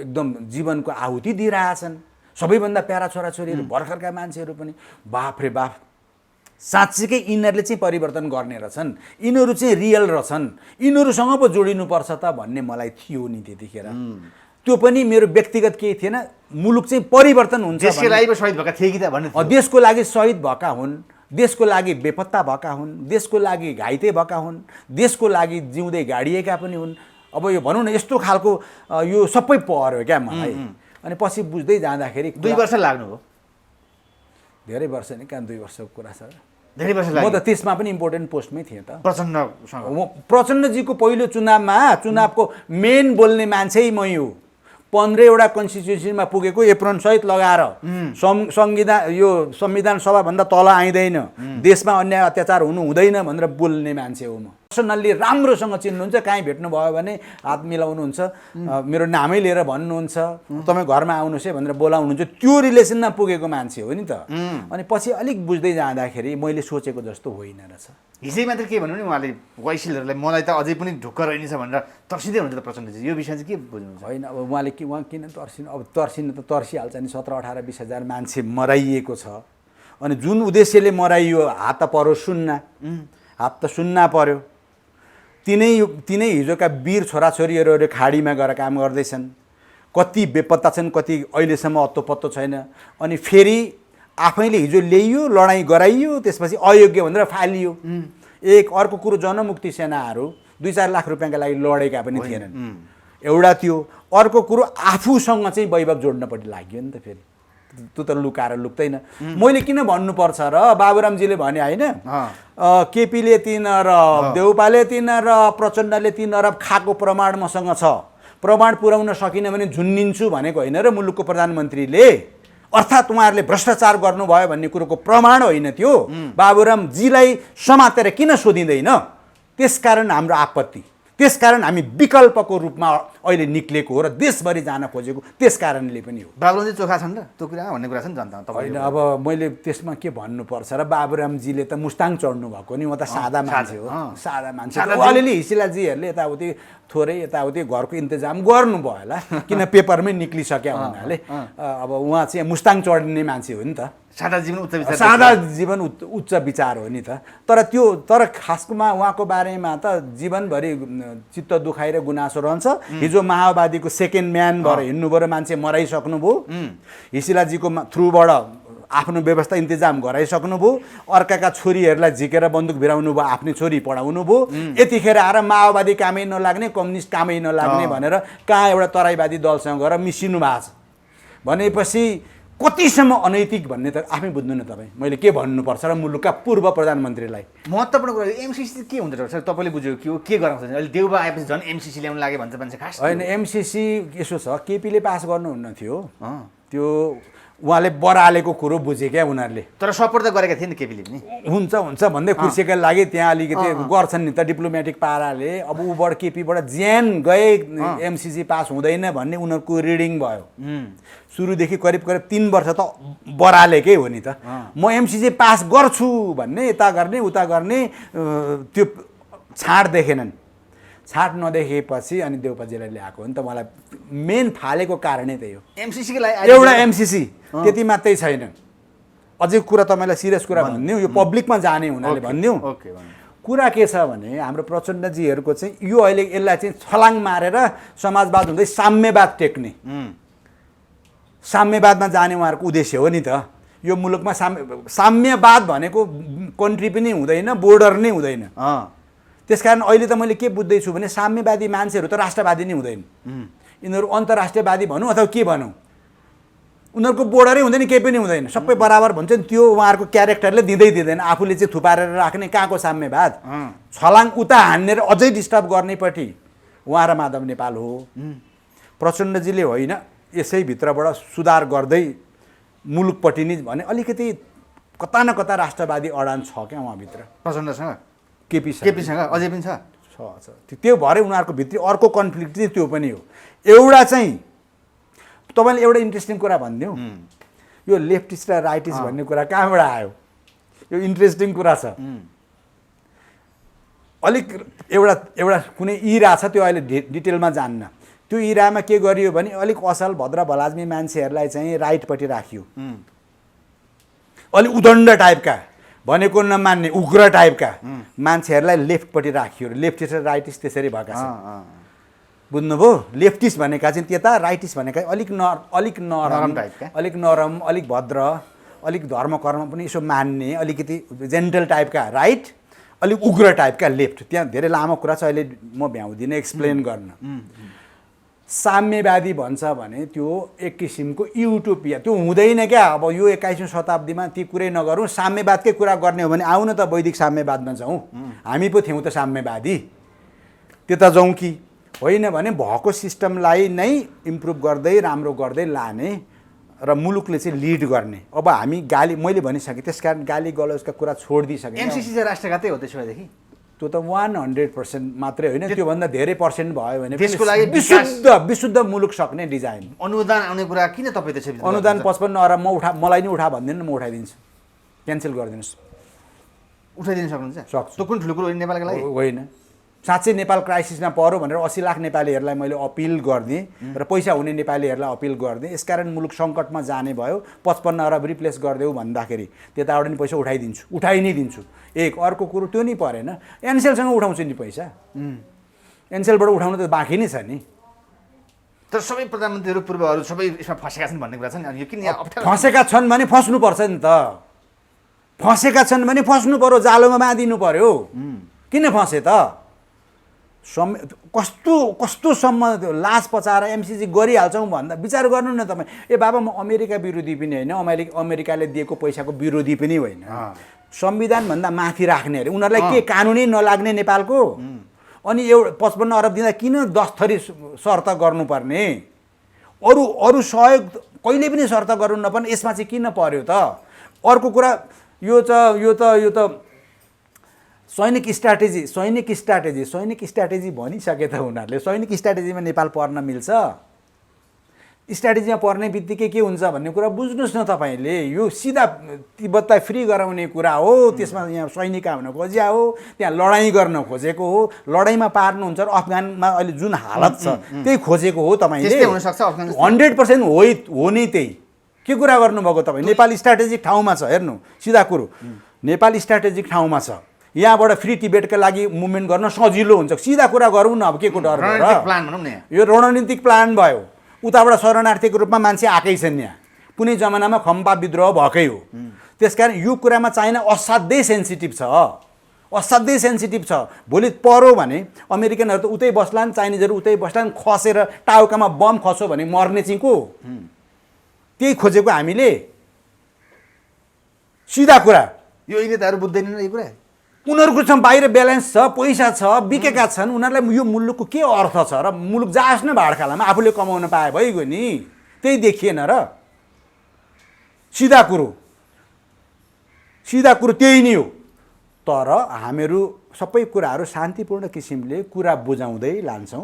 एकदम जीवनको आहुति दिइरहेछन्। सबैभन्दा प्यारा छोराछोरीहरू भर्खरका मान्छेहरू पनि बाफ रे बाफ, साँच्चीकै यिनीहरूले चाहिँ परिवर्तन गर्ने रहेछन्, यिनीहरू चाहिँ रियल रहेछन्, यिनीहरूसँग पो जोडिनुपर्छ त भन्ने मलाई थियो नि त्यतिखेर। त्यो पनि मेरो व्यक्तिगत केही थिएन, मुलुक चाहिँ परिवर्तन हुन्छ, देशको लागि शहीद भएका थिए कि त भन्ने। देशको लागि शहीद भएका हुन्, देशको लागि बेपत्ता भएका हुन्, देशको लागि घाइते भएका हुन्, देशको लागि जिउँदै गाडिएका पनि हुन्। अब यो भनौँ न यस्तो खालको यो सबै पर्यो क्या मलाई। अनि पछि बुझ्दै जाँदाखेरि 2 वर्ष लाग्नुभयो। धेरै वर्ष नि, कहाँ 2 वर्षको कुरा छ? धेरै वर्ष लाग्यो। म त त्यसमा पनि इम्पोर्टेन्ट पोस्टमै थिएँ त। प्रचण्डजीको पहिलो चुनावको मेन बोल्ने मान्छे मै हो। 15वटा कन्स्टिट्युसनमा पुगेको एप्रोन सहित लगाएर संविधान सभाभन्दा तल आइँदैन, देशमा अन्याय अत्याचार हुनु हुँदैन भनेर बोल्ने मान्छे हो म। पर्सनल्ली राम्रोसँग चिन्नुहुन्छ, काहीँ भेट्नुभयो भने हात मिलाउनुहुन्छ, मेरो नामै लिएर भन्नुहुन्छ, तपाईँ घरमा आउनुहोस् है भनेर बोलाउनुहुन्छ, त्यो रिलेसनमा पुगेको मान्छे हो नि त। अनि पछि अलिक बुझ्दै जाँदाखेरि मैले सोचेको जस्तो होइन रहेछ। हिजै मात्र के भन्नु नि उहाँले वैशिलहरूलाई, मलाई त अझै पनि ढुक्क रहेनछ भनेर तर्सिँदै हुन्छ त प्रचण्डजी, यो विषय चाहिँ के बुझ्नुहुन्छ? होइन, अब उहाँ किन तर्सिनु? अब तर्सिनु त तर्सिहाल्छ नि। 17-18-20 हजार मान्छे मराइएको छ, अनि जुन उद्देश्यले मराइयो हात त पर्यो सुन्ना, हात त सुन्ना पर्यो। तिनै हिजोका वीर छोराछोरीहरू खाडीमा गएर काम गर्दैछन्, कति बेपत्ता छन्, कति अहिलेसम्म अत्तो पत्तो छैन। अनि फेरि आफैले हिजो ल्याइयो, लडाइँ गराइयो, त्यसपछि अयोग्य भनेर फालियो। एक अर्को कुरो, जनमुक्ति सेनाहरू 2-4 लाख रुपियाँका लागि लडेका पनि थिएनन्, एउटा त्यो। अर्को कुरो आफूसँग चाहिँ वैभव जोड्नपट्टि लाग्यो नि त फेरि, त्यो त लुकाएर लुक्दैन। मैले किन भन्नुपर्छ र? बाबुरामजीले भने होइन, केपीले 3 अरब, देउपाले 3 अरब, प्रचण्डले 3 अरब खाएको प्रमाण मसँग छ, प्रमाण पुर्याउन सकिन भने झुन्निन्छु भनेको होइन र मुलुकको प्रधानमन्त्रीले। अर्थात् उहाँहरूले भ्रष्टाचार गर्नुभयो भन्ने कुरोको प्रमाण होइन त्यो। बाबुरामजीलाई समातेर किन सोधिँदैन? त्यसकारण हाम्रो आपत्ति। त्यसकारण हामी विकल्पको रूपमा अहिले निक्लेको हो र देशभरि जान खोजेको त्यस कारणले पनि हो। बाबुराम चाहिँ चोखा छन् र त्यो कुरा भन्ने कुरा छ नि जनतामा होइन तपाईँ अब मैले त्यसमा के भन्नुपर्छ र बाबुरामजीले त मुस्ताङ चढ्नु भएको नि, म त सादा मान्छे हो, सादा मान्छे। अलिअलि हिसिलाजीहरूले यताउति थोरै यताउति घरको इन्तजाम गर्नुभयो होला, किन पेपरमै निक्लिसक्यो हुनाले। अब उहाँ चाहिँ मुस्ताङ चढ्ने मान्छे हो नि त, सादा जीवन उच्च विचार सादा जीवन उच्च विचार हो नि त। तर खासमा उहाँको बारेमा त जीवनभरि चित्त दुखाइ र गुनासो रहन्छ। हिजो माओवादीको सेकेन्ड म्यान भएर हिँड्नुभयो र मान्छे मराइसक्नुभयो, हिसिलाजीको थ्रुबाट आफ्नो व्यवस्था इन्तजाम गराइसक्नुभयो, अर्काका छोरीहरूलाई झिकेर बन्दुक भिराउनु भयो, आफ्नै छोरी पढाउनु भयो। यतिखेर आएर माओवादी कामै नलाग्ने, कम्युनिस्ट कामै नलाग्ने भनेर कहाँ एउटा तराईवादी दलसँग गएर मिसिनु भएको छ भनेपछि कतिसम्म अनैतिक भन्ने त आफै बुझ्नु न तपाईँ। मैले के भन्नुपर्छ र मुलुकका पूर्व प्रधानमन्त्रीलाई। महत्त्वपूर्ण कुरा एमसिसी के हुन्छ डाक्टर साहब, तपाईँले बुझ्यो के गर्न खोज्छ? अहिले देउबा आएपछि झन् एमसिसी ल्याउनु लाग्यो भन्छ मान्छे खास। होइन, एमसिसी यसो छ, केपीले पास गर्नुहुन्न थियो, त्यो उहाँले बरालेको कुरो बुझे क्या उनीहरूले। तर सपोर्ट त गरेका थिए नि केपीले पनि। हुन्छ भन्दै कुर्सीका लागि त्यहाँ अलिकति गर्छन् नि त डिप्लोमेटिक पाराले। अब उबाट केपीबाट ज्यान गए एमसिसी पास हुँदैन भन्ने उनीहरूको रिडिङ भयो। सुरुदेखि करिब 3 वर्ष त बरालेकै हो नि त। म एमसिसी पास गर्छु भन्ने, यता गर्ने उता गर्ने, त्यो छाड देखेनन्। छाट नदेखेपछि अनि देउपाजीलाई ल्याएको हो नि त। मलाई मेन फालेको कारणै त्यही हो। एमसिसीको लागि एउटा एमसिसी त्यति मात्रै छैन। अझै कुरा तपाईँलाई सिरियस कुरा भनिदिउँ, यो पब्लिकमा जाने हुनाले भनिदिउँ। कुरा के छ भने हाम्रो प्रचण्डजीहरूको चाहिँ यो अहिले यसलाई चाहिँ छलाङ मारेर समाजवाद हुँदै साम्यवाद टेक्ने, साम्यवादमा जाने उहाँहरूको उद्देश्य हो नि त। यो मुलुकमा साम्यवाद भनेको कन्ट्री पनि हुँदैन, बोर्डर नै हुँदैन। त्यसकारण अहिले त मैले के बुझ्दैछु भने साम्यवादी मान्छेहरू त राष्ट्रवादी नै हुँदैन, यिनीहरू अन्तर्राष्ट्रियवादी भनौँ अथवा के भनौँ, उनीहरूको बोर्डरै हुँदैन, केही पनि हुँदैन, सबै बराबर भन्छ नि। त्यो उहाँहरूको क्यारेक्टरले दिँदैन, आफूले चाहिँ थुपारेर राख्ने कहाँको साम्यवाद। छलाङ उता हान्ने र अझै डिस्टर्ब गर्नेपट्टि उहाँ र माधव नेपाल हो। प्रचण्डजीले होइन यसैभित्रबाट सुधार गर्दै मुलुकपट्टि नै भने अलिकति कता न कता राष्ट्रवादी अडान छ क्या उहाँभित्र। प्रचण्डसँग केपीसँग अझै पनि छ। त्यो भएर उनीहरूको भित्री अर्को कन्फ्लिक्ट चाहिँ त्यो पनि हो। एउटा चाहिँ तपाईँले एउटा इन्ट्रेस्टिङ कुरा भनिदिउँ, यो लेफ्टिस्ट र राइटिस्ट भन्ने कुरा कहाँबाट आयो? यो इन्ट्रेस्टिङ कुरा छ। अलिक एउटा कुनै इरा छ, त्यो अहिले डिटेलमा जान्न। त्यो इरामा के गरियो भने अलिक असल भद्र भलाज्मी मान्छेहरूलाई चाहिँ राइटपट्टि राखियो, अलिक उदण्ड टाइपका भनेको नमान्ने उग्र टाइपका मान्छेहरूलाई लेफ्टपट्टि राखियो। लेफ्टिस्ट र राइटिस्ट त्यसरी भएका छन्, बुझ्नुभयो? लेफ्टिस्ट भनेका चाहिँ त्यता, राइटिस्ट भनेका अलिक नरम टाइपका, अलिक नरम, अलिक भद्र, अलिक धर्म कर्म पनि यसो मान्ने, अलिकति जेन्टल टाइपका राइट, अलिक उग्र टाइपका लेफ्ट। त्यहाँ धेरै लामो कुरा छ, अहिले म भ्याउँदिनँ एक्सप्लेन गर्न। साम्यवादी भन्छ भने त्यो एक किसिमको युटोपिया, त्यो हुँदैन क्या। अब यो 21औं शताब्दीमा ती कुरै नगरौँ, साम्यवादकै कुरा गर्ने हो भने आउन त वैदिक साम्यवादमा जाउँ, हामी पो थियौँ त साम्यवादी, त्यता जाउँ कि होइन भने भएको सिस्टमलाई नै इम्प्रुभ गर्दै राम्रो गर्दै लाने र मुलुकले चाहिँ लिड गर्ने। अब हामी मैले भनिसकेँ, त्यसकारण गाली गलौजका कुरा छोडिदिइसकेँ। एमसिसी चाहिँ राष्ट्रघातै हो त्यसो भएदेखि? त्यो त 100% मात्रै होइन, त्योभन्दा धेरै पर्सेन्ट भयो भने देशको लागि विशुद्ध मुलुक सक्ने डिजाइन। अनुदान आउने कुरा किन तपाईँ त्यसै? अनुदान 55 अरब मलाई नि उठा भन्दिनँ, म उठाइदिन्छु, क्यान्सल गरिदिनुहोस्। उठाइदिनु सक्नुहुन्छ? सक्छु। त्यो कुन ठुलो कुरो नेपालको लागि होइन। साँच्चै नेपाल क्राइसिसमा पर्यो भनेर 80 लाख नेपालीहरूलाई मैले अपिल गरिदिएँ र पैसा हुने नेपालीहरूलाई अपिल गरिदिएँ। यसकारण मुलुक सङ्कटमा जाने भयो, 55 अरब रिप्लेस गरिदेऊ भन्दाखेरि त्यताबाट नि पैसा उठाइदिन्छु, उठाइ नै दिन्छु। एक अर्को कुरो त्यो नि परेन, एनसेलसँग उठाउँछु नि पैसा, एनसेलबाट उठाउनु त बाँकी नै छ नि। तर सबै प्रधानमन्त्रीहरू पूर्वहरू सबै यसमा फँसेका छन् भन्ने कुरा छ नि। अनि यो किन फँसेका छन् भने फस्नुपर्छ नि त, फँसेका छन् भने फस्नु पर्यो, जालोमा बाँधिनु पर्यो। किन फँसे त? कस्तोसम्म लास पचाएर एमसिसी गरिहाल्छौँ भन्दा विचार गर्नु न तपाईँ। बाबा म अमेरिका विरोधी पनि होइन, अमेरिकाले दिएको पैसाको विरोधी पनि होइन, संविधानभन्दा माथि राख्ने अरे उनीहरूलाई के कानुनै नलाग्ने नेपालको? अनि एउटा 55 अरब दिँदा किन 10 थरी शर्त गर्नुपर्ने? अरू सहयोग कहिले पनि शर्त गर्नु नपर्ने, यसमा चाहिँ किन पर्यो त? अर्को कुरा यो त सैनिक स्ट्राटेजी भनिसके त उनीहरूले सैनिक स्ट्राटेजीमा नेपाल पर्न मिल्छ स्ट्राटेजीमा पर्ने बित्तिकै के हुन्छ भन्ने कुरा बुझ्नुहोस् न तपाईँले यो सिधा तिब्बतलाई फ्री गराउने कुरा हो त्यसमा यहाँ सैनिक आउन खोजिया हो त्यहाँ लडाइँ गर्न खोजेको हो लडाइँमा पार्नुहुन्छ र अफगानमा अहिले जुन हालत छ त्यही खोजेको हो तपाईँले 100% हो नै त्यही के कुरा गर्नुभएको तपाईँ नेपाल स्ट्राटेजिक ठाउँमा छ हेर्नु सिधा कुरो नेपाल स्ट्राटेजिक ठाउँमा छ यहाँबाट फ्री टिबेटका लागि मुभमेन्ट गर्न सजिलो हुन्छ सिधा कुरा गरौँ न अब के को डर यो रणनीतिक प्लान भयो उताबाट शरणार्थीको रूपमा मान्छे आएकै छन् यहाँ कुनै जमानामा खम्पा विद्रोह भएकै हो त्यसकारण यो कुरामा चाइना असाध्यै सेन्सिटिभ छ भोलि परो भने अमेरिकनहरू त उतै बस्लान् चाइनिजहरू उतै बस्लान् खसेर टाउकामा बम खस्यो भने मर्ने चाहिँ को त्यही खोजेको हामीले सिधा कुरा यो नेताहरू बुझ्दैनन् यो कुरा उनीहरूको चाहिँ बाहिर ब्यालेन्स छ पैसा छ बिकेका छन् उनीहरूलाई यो मुलुकको के अर्थ छ र मुलुक जाओस् न भाडखालामा आफूले कमाउन पाए भइगयो नि त्यही देखिएन र सिधा कुरो त्यही नै हो तर हामीहरू सबै कुराहरू शान्तिपूर्ण किसिमले कुरा बुझाउँदै लान्छौँ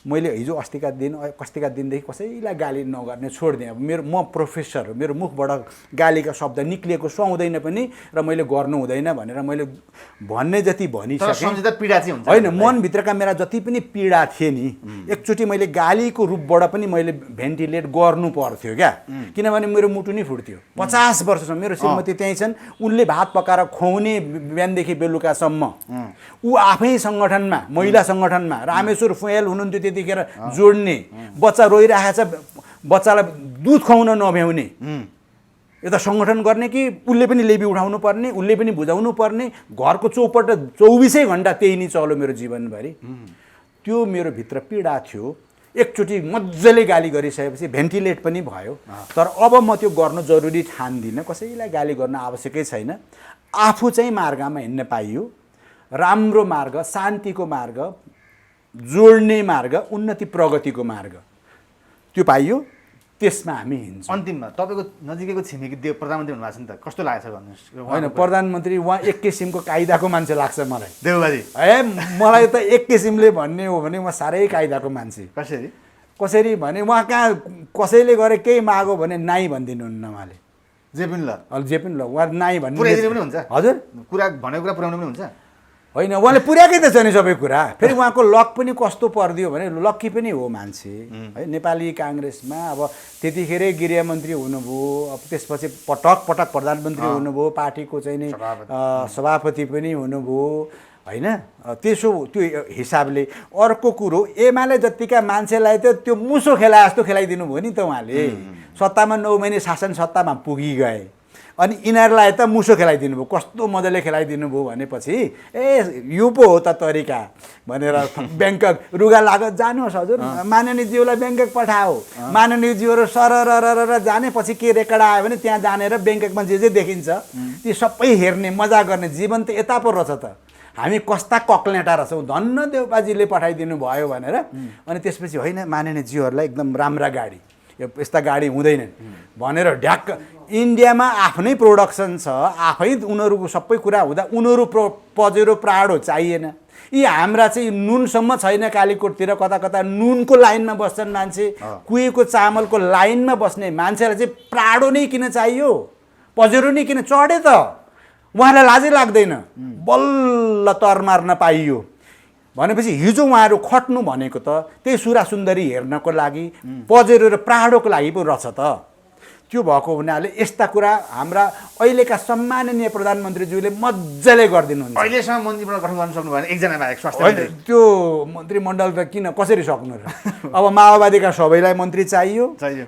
मैले हिजो अस्तिका दिनदेखि कसैलाई गाली नगर्ने छोडिदिएँ अब म प्रोफेसर हो मेरो मुखबाट गालीका शब्द निक्लिएको सुहाउँदैन पनि र मैले गर्नु हुँदैन भनेर मैले भन्ने जति भनिसकेँ होइन मनभित्रका मेरा जति पनि पीडा थिए नि एकचोटि मैले गालीको रूपबाट पनि मैले भेन्टिलेट गर्नु पर्थ्यो क्या किनभने मेरो मुटु नै फुट्थ्यो 50 वर्षसम्म मेरो श्रीमती त्यहीँ छन् उनले भात पकाएर खुवाउने बिहानदेखि बेलुकासम्म ऊ आफै सङ्गठनमा महिला सङ्गठनमा रामेश्वर फुएल हुनुहुन्थ्यो त्यतिखेर जोड्ने बच्चा रोइरहेको छ बच्चालाई दुध खुवाउन नभ्याउने यता सङ्गठन गर्ने कि उसले पनि लेबी उठाउनु पर्ने उसले पनि बुझाउनु पर्ने घरको चौपट 24 घण्टा त्यही नै चल्यो मेरो जीवनभरि त्यो मेरो भित्र पीडा थियो एकचोटि मजाले गाली गरिसकेपछि भेन्टिलेट पनि भयो तर अब म त्यो गर्नु जरुरी ठान्दिनँ कसैलाई गाली गर्न आवश्यकै छैन आफू चाहिँ मार्गमा हिँड्न पाइयो राम्रो मार्ग शान्तिको मार्ग जोड्ने मार्ग उन्नति प्रगतिको मार्ग त्यो पाइयो त्यसमा हामी हिँड्छौँ अन्तिममा तपाईँको नजिकैको छिमेकी देव प्रधानमन्त्री हुनुभएको छ नि त कस्तो लागेको छ भन्नुहोस् होइन प्रधानमन्त्री उहाँ एक किसिमको कायदाको मान्छे लाग्छ मलाई देवबाजी मलाई त एक किसिमले भन्ने हो भने उहाँ साह्रै कायदाको मान्छे कसरी भने उहाँ कहाँ कसैले गरे केही मागो भने नाइ भनिदिनुहुन्न उहाँले जे पनि ल उहाँ नाइ भन्नु पनि हुन्छ हजुर कुरा भनेको कुरा पुर्याउनु पनि हुन्छ होइन उहाँले पुर्याएकै त छ नि सबै कुरा फेरि उहाँको लक पनि कस्तो परिदियो भने लक्की पनि हो मान्छे है नेपाली काङ्ग्रेसमा अब त्यतिखेरै गृहमन्त्री हुनुभयो अब त्यसपछि पटक प्रधानमन्त्री हुनुभयो पार्टीको चाहिँ नि सभापति पनि हुनुभयो होइन त्यसो त्यो हिसाबले अर्को कुरो एमाले जत्तिका मान्छेलाई त त्यो मुसो खेलाए जस्तो खेलाइदिनु भयो नि त उहाँले सत्तामा 9 महिने शासन सत्तामा पुगिगए अनि यिनीहरूलाई त मुसो खेलाइदिनु भयो कस्तो मजाले खेलाइदिनु भयो भनेपछि यो पो हो त तरिका भनेर ब्याङ्कक रुगा लागत जानुहोस् हजुर माननीयज्यूलाई ब्याङ्कक पठाओ माननीयज्यूहरू सरर जानेपछि के रेकर्ड आयो भने त्यहाँ जानेर ब्याङ्ककमा जे देखिन्छ ती सबै हेर्ने मजा गर्ने जीवन त यता पो रहेछ त हामी कस्ता कक्लेटा रहेछौँ धन्न देवबाजीले पठाइदिनु भयो भनेर अनि त्यसपछि होइन माननीयज्यूहरूलाई एकदम राम्रा गाडी यस्ता गाडी हुँदैनन् भनेर ढ्याक्क इन्डियामा आफ्नै प्रोडक्सन छ आफै उनीहरूको सबै कुरा हुँदा उनीहरू पजेरो प्राडो चाहिएन यी हाम्रा चाहिँ नुनसम्म छैन कालीकोटतिर कता कता नुनको लाइनमा बस्छन् मान्छे कुहेको चामलको लाइनमा बस्ने मान्छेलाई चाहिँ प्राडो नै किन चाहियो पजेरो नै किन चढे त उहाँलाई लाजै लाग्दैन बल्ल तर मार्न पाइयो भनेपछि हिजो उहाँहरू खट्नु भनेको त त्यही सुरासुन्दरी हेर्नको लागि पजेरो र प्राडोको लागि पो रहेछ त त्यो भएको हुनाले यस्ता कुरा हाम्रा अहिलेका सम्माननीय प्रधानमन्त्रीज्यूले मजाले गरिदिनुहुन्छ अहिलेसम्म मन्त्रीमण्डल गठन गर्न सक्नु भएन एकजना बाहेक स्वास्थ्य त्यो मन्त्रीमण्डल त किन कसरी सक्नु र अब माओवादीका सबैलाई मन्त्री चाहियो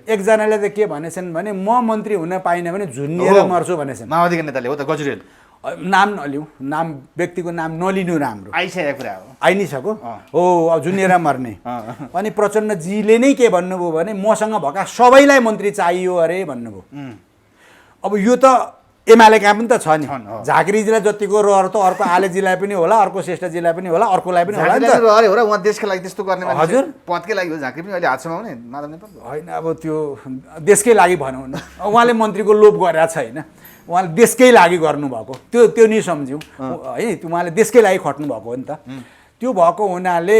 एकजनाले त के भनेछन् भने म मन्त्री हुन पाइनँ भने झुन्निएर मर्छु भनेछन् माओवादीका नेताले हो त गजुरेल नाम नलिउँ नाम व्यक्तिको नाम नलिनु राम्रो आइसकेको कुरा हो आइ नै सको हो अब झुन्निएर मर्ने अनि प्रचण्डजीले नै के भन्नुभयो भने मसँग भएका सबैलाई मन्त्री चाहियो अरे भन्नुभयो अब यो त एमालेका पनि त छ नि झाँक्रीजीलाई जतिको रहर त अर्को आलेजीलाई पनि होला अर्को श्रेष्ठजीलाई पनि होला अर्कोलाई पनि होला नि त अरे हो र उहाँ देशको लागि त्यस्तो गर्ने मान्छे हजुर पदकै लागि हो झाँक्री पनि अहिले हातसम्म आउने माधव नेपाल होइन अब त्यो देशकै लागि भनौँ न उहाँले मन्त्रीको लोभ गरेका छैन उहाँले देशकै लागि गर्नुभएको त्यो नि सम्झ्यौँ है उहाँले देशकै लागि खट्नुभएको हो नि त त्यो भएको हुनाले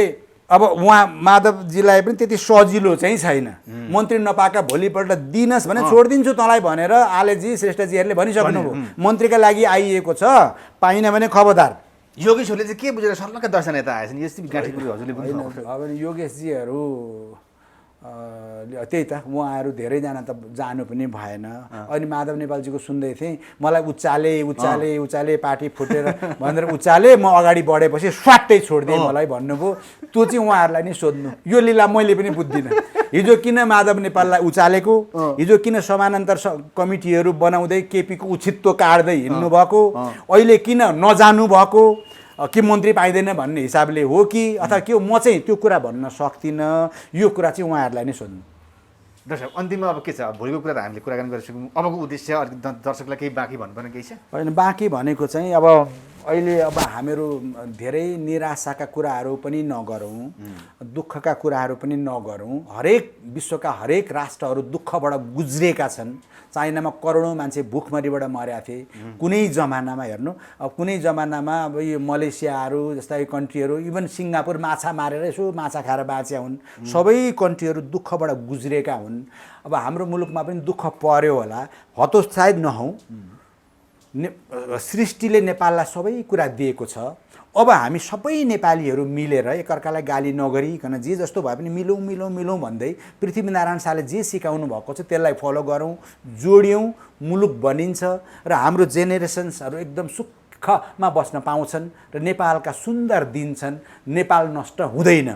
अब उहाँ माधवजीलाई पनि त्यति सजिलो चाहिँ छैन मन्त्री नपाएका भोलिपल्ट दिनुहोस् भने छोडिदिन्छु तँलाई भनेर आलेजी श्रेष्ठजीहरूले भनिसक्नुभयो मन्त्रीका लागि आइएको छ पाइन भने खबरदार योगेशहरूले चाहिँ के बुझेर सल्लाहका दर्शन यता आएछन् यस्तै गाँठीपुरी हजुरले पनि अब योगेशजीहरू त्यही त उहाँहरू धेरैजना त जानु पनि भएन अनि माधव नेपालजीको सुन्दै थिएँ मलाई उचाले पार्टी फुटेर भनेर उचाले म अगाडि बढेपछि स्वाट्टै छोडिदिएँ मलाई भन्नुभयो त्यो चाहिँ उहाँहरूलाई नै सोध्नु यो लीला मैले पनि बुझ्दिनँ हिजो किन माधव नेपाललाई उचालेको हिजो किन समानान्तर कमिटीहरू बनाउँदै केपीको उचित्व काट्दै हिँड्नु भएको अहिले किन नजानु भएको के मन्त्री पाइँदैन भन्ने हिसाबले हो कि अथवा के हो म चाहिँ त्यो कुरा भन्न सक्दिनँ यो कुरा चाहिँ उहाँहरूलाई नै सोध्नु दर्शक अन्तिममा अब के छ भोलिको कुरा त हामीले कुराकानी गरिसक्यौँ अबको उद्देश्य अलिक दर्शकलाई केही बाँकी भन्नुपर्ने केही छ होइन बाँकी भनेको चाहिँ अब अहिले अब हामीहरू धेरै निराशाका कुराहरू पनि नगरौँ दुःखका कुराहरू पनि नगरौँ हरेक विश्वका हरेक राष्ट्रहरू दुःखबाट गुज्रेका छन् चाइनामा करोडौँ मान्छे भुखमरीबाट मरेका थिए कुनै जमानामा हेर्नु अब कुनै जमानामा अब यो मलेसियाहरू जस्ता कन्ट्रीहरू इभन सिङ्गापुर माछा मारेर यसो माछा खाएर बाँचेका हुन् सबै कन्ट्रीहरू दुःखबाट गुज्रेका हुन् अब हाम्रो मुलुकमा पनि दुःख पर्यो होला हतोत्साहित नहौँ सृष्टिले नेपाललाई सबै कुरा दिएको छ अब हामी सबै नेपालीहरू मिलेर एकअर्कालाई गाली नगरिकन जे जस्तो भए पनि मिलौँ भन्दै पृथ्वीनारायण शाहले जे सिकाउनु भएको छ त्यसलाई फलो गरौँ जोड्यौँ मुलुक बनिन्छ र हाम्रो जेनेरेसन्सहरू एकदम सुखमा बस्न पाउँछन् र नेपालका सुन्दर दिन छन् नेपाल नष्ट हुँदैन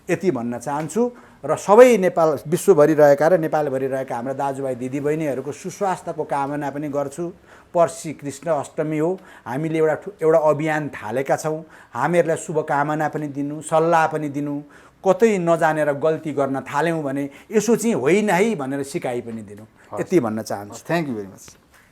यति भन्न चाहन्छु र सबै नेपाल विश्वभरि रहेका र नेपालभरि रहेका हाम्रा दाजुभाइ दिदीबहिनीहरूको सुस्वास्थ्यको कामना पनि गर्छु पर्सि कृष्ण अष्टमी हो हामीले एउटा अभियान थालेका छौँ हामीहरूलाई शुभकामना पनि दिनु सल्लाह पनि दिनु कतै नजानेर गल्ती गर्न थाल्यौँ भने यसो चाहिँ होइन है भनेर सिकाइ पनि दिनु यति भन्न चाहन्छु थ्याङ्क यू भेरी मच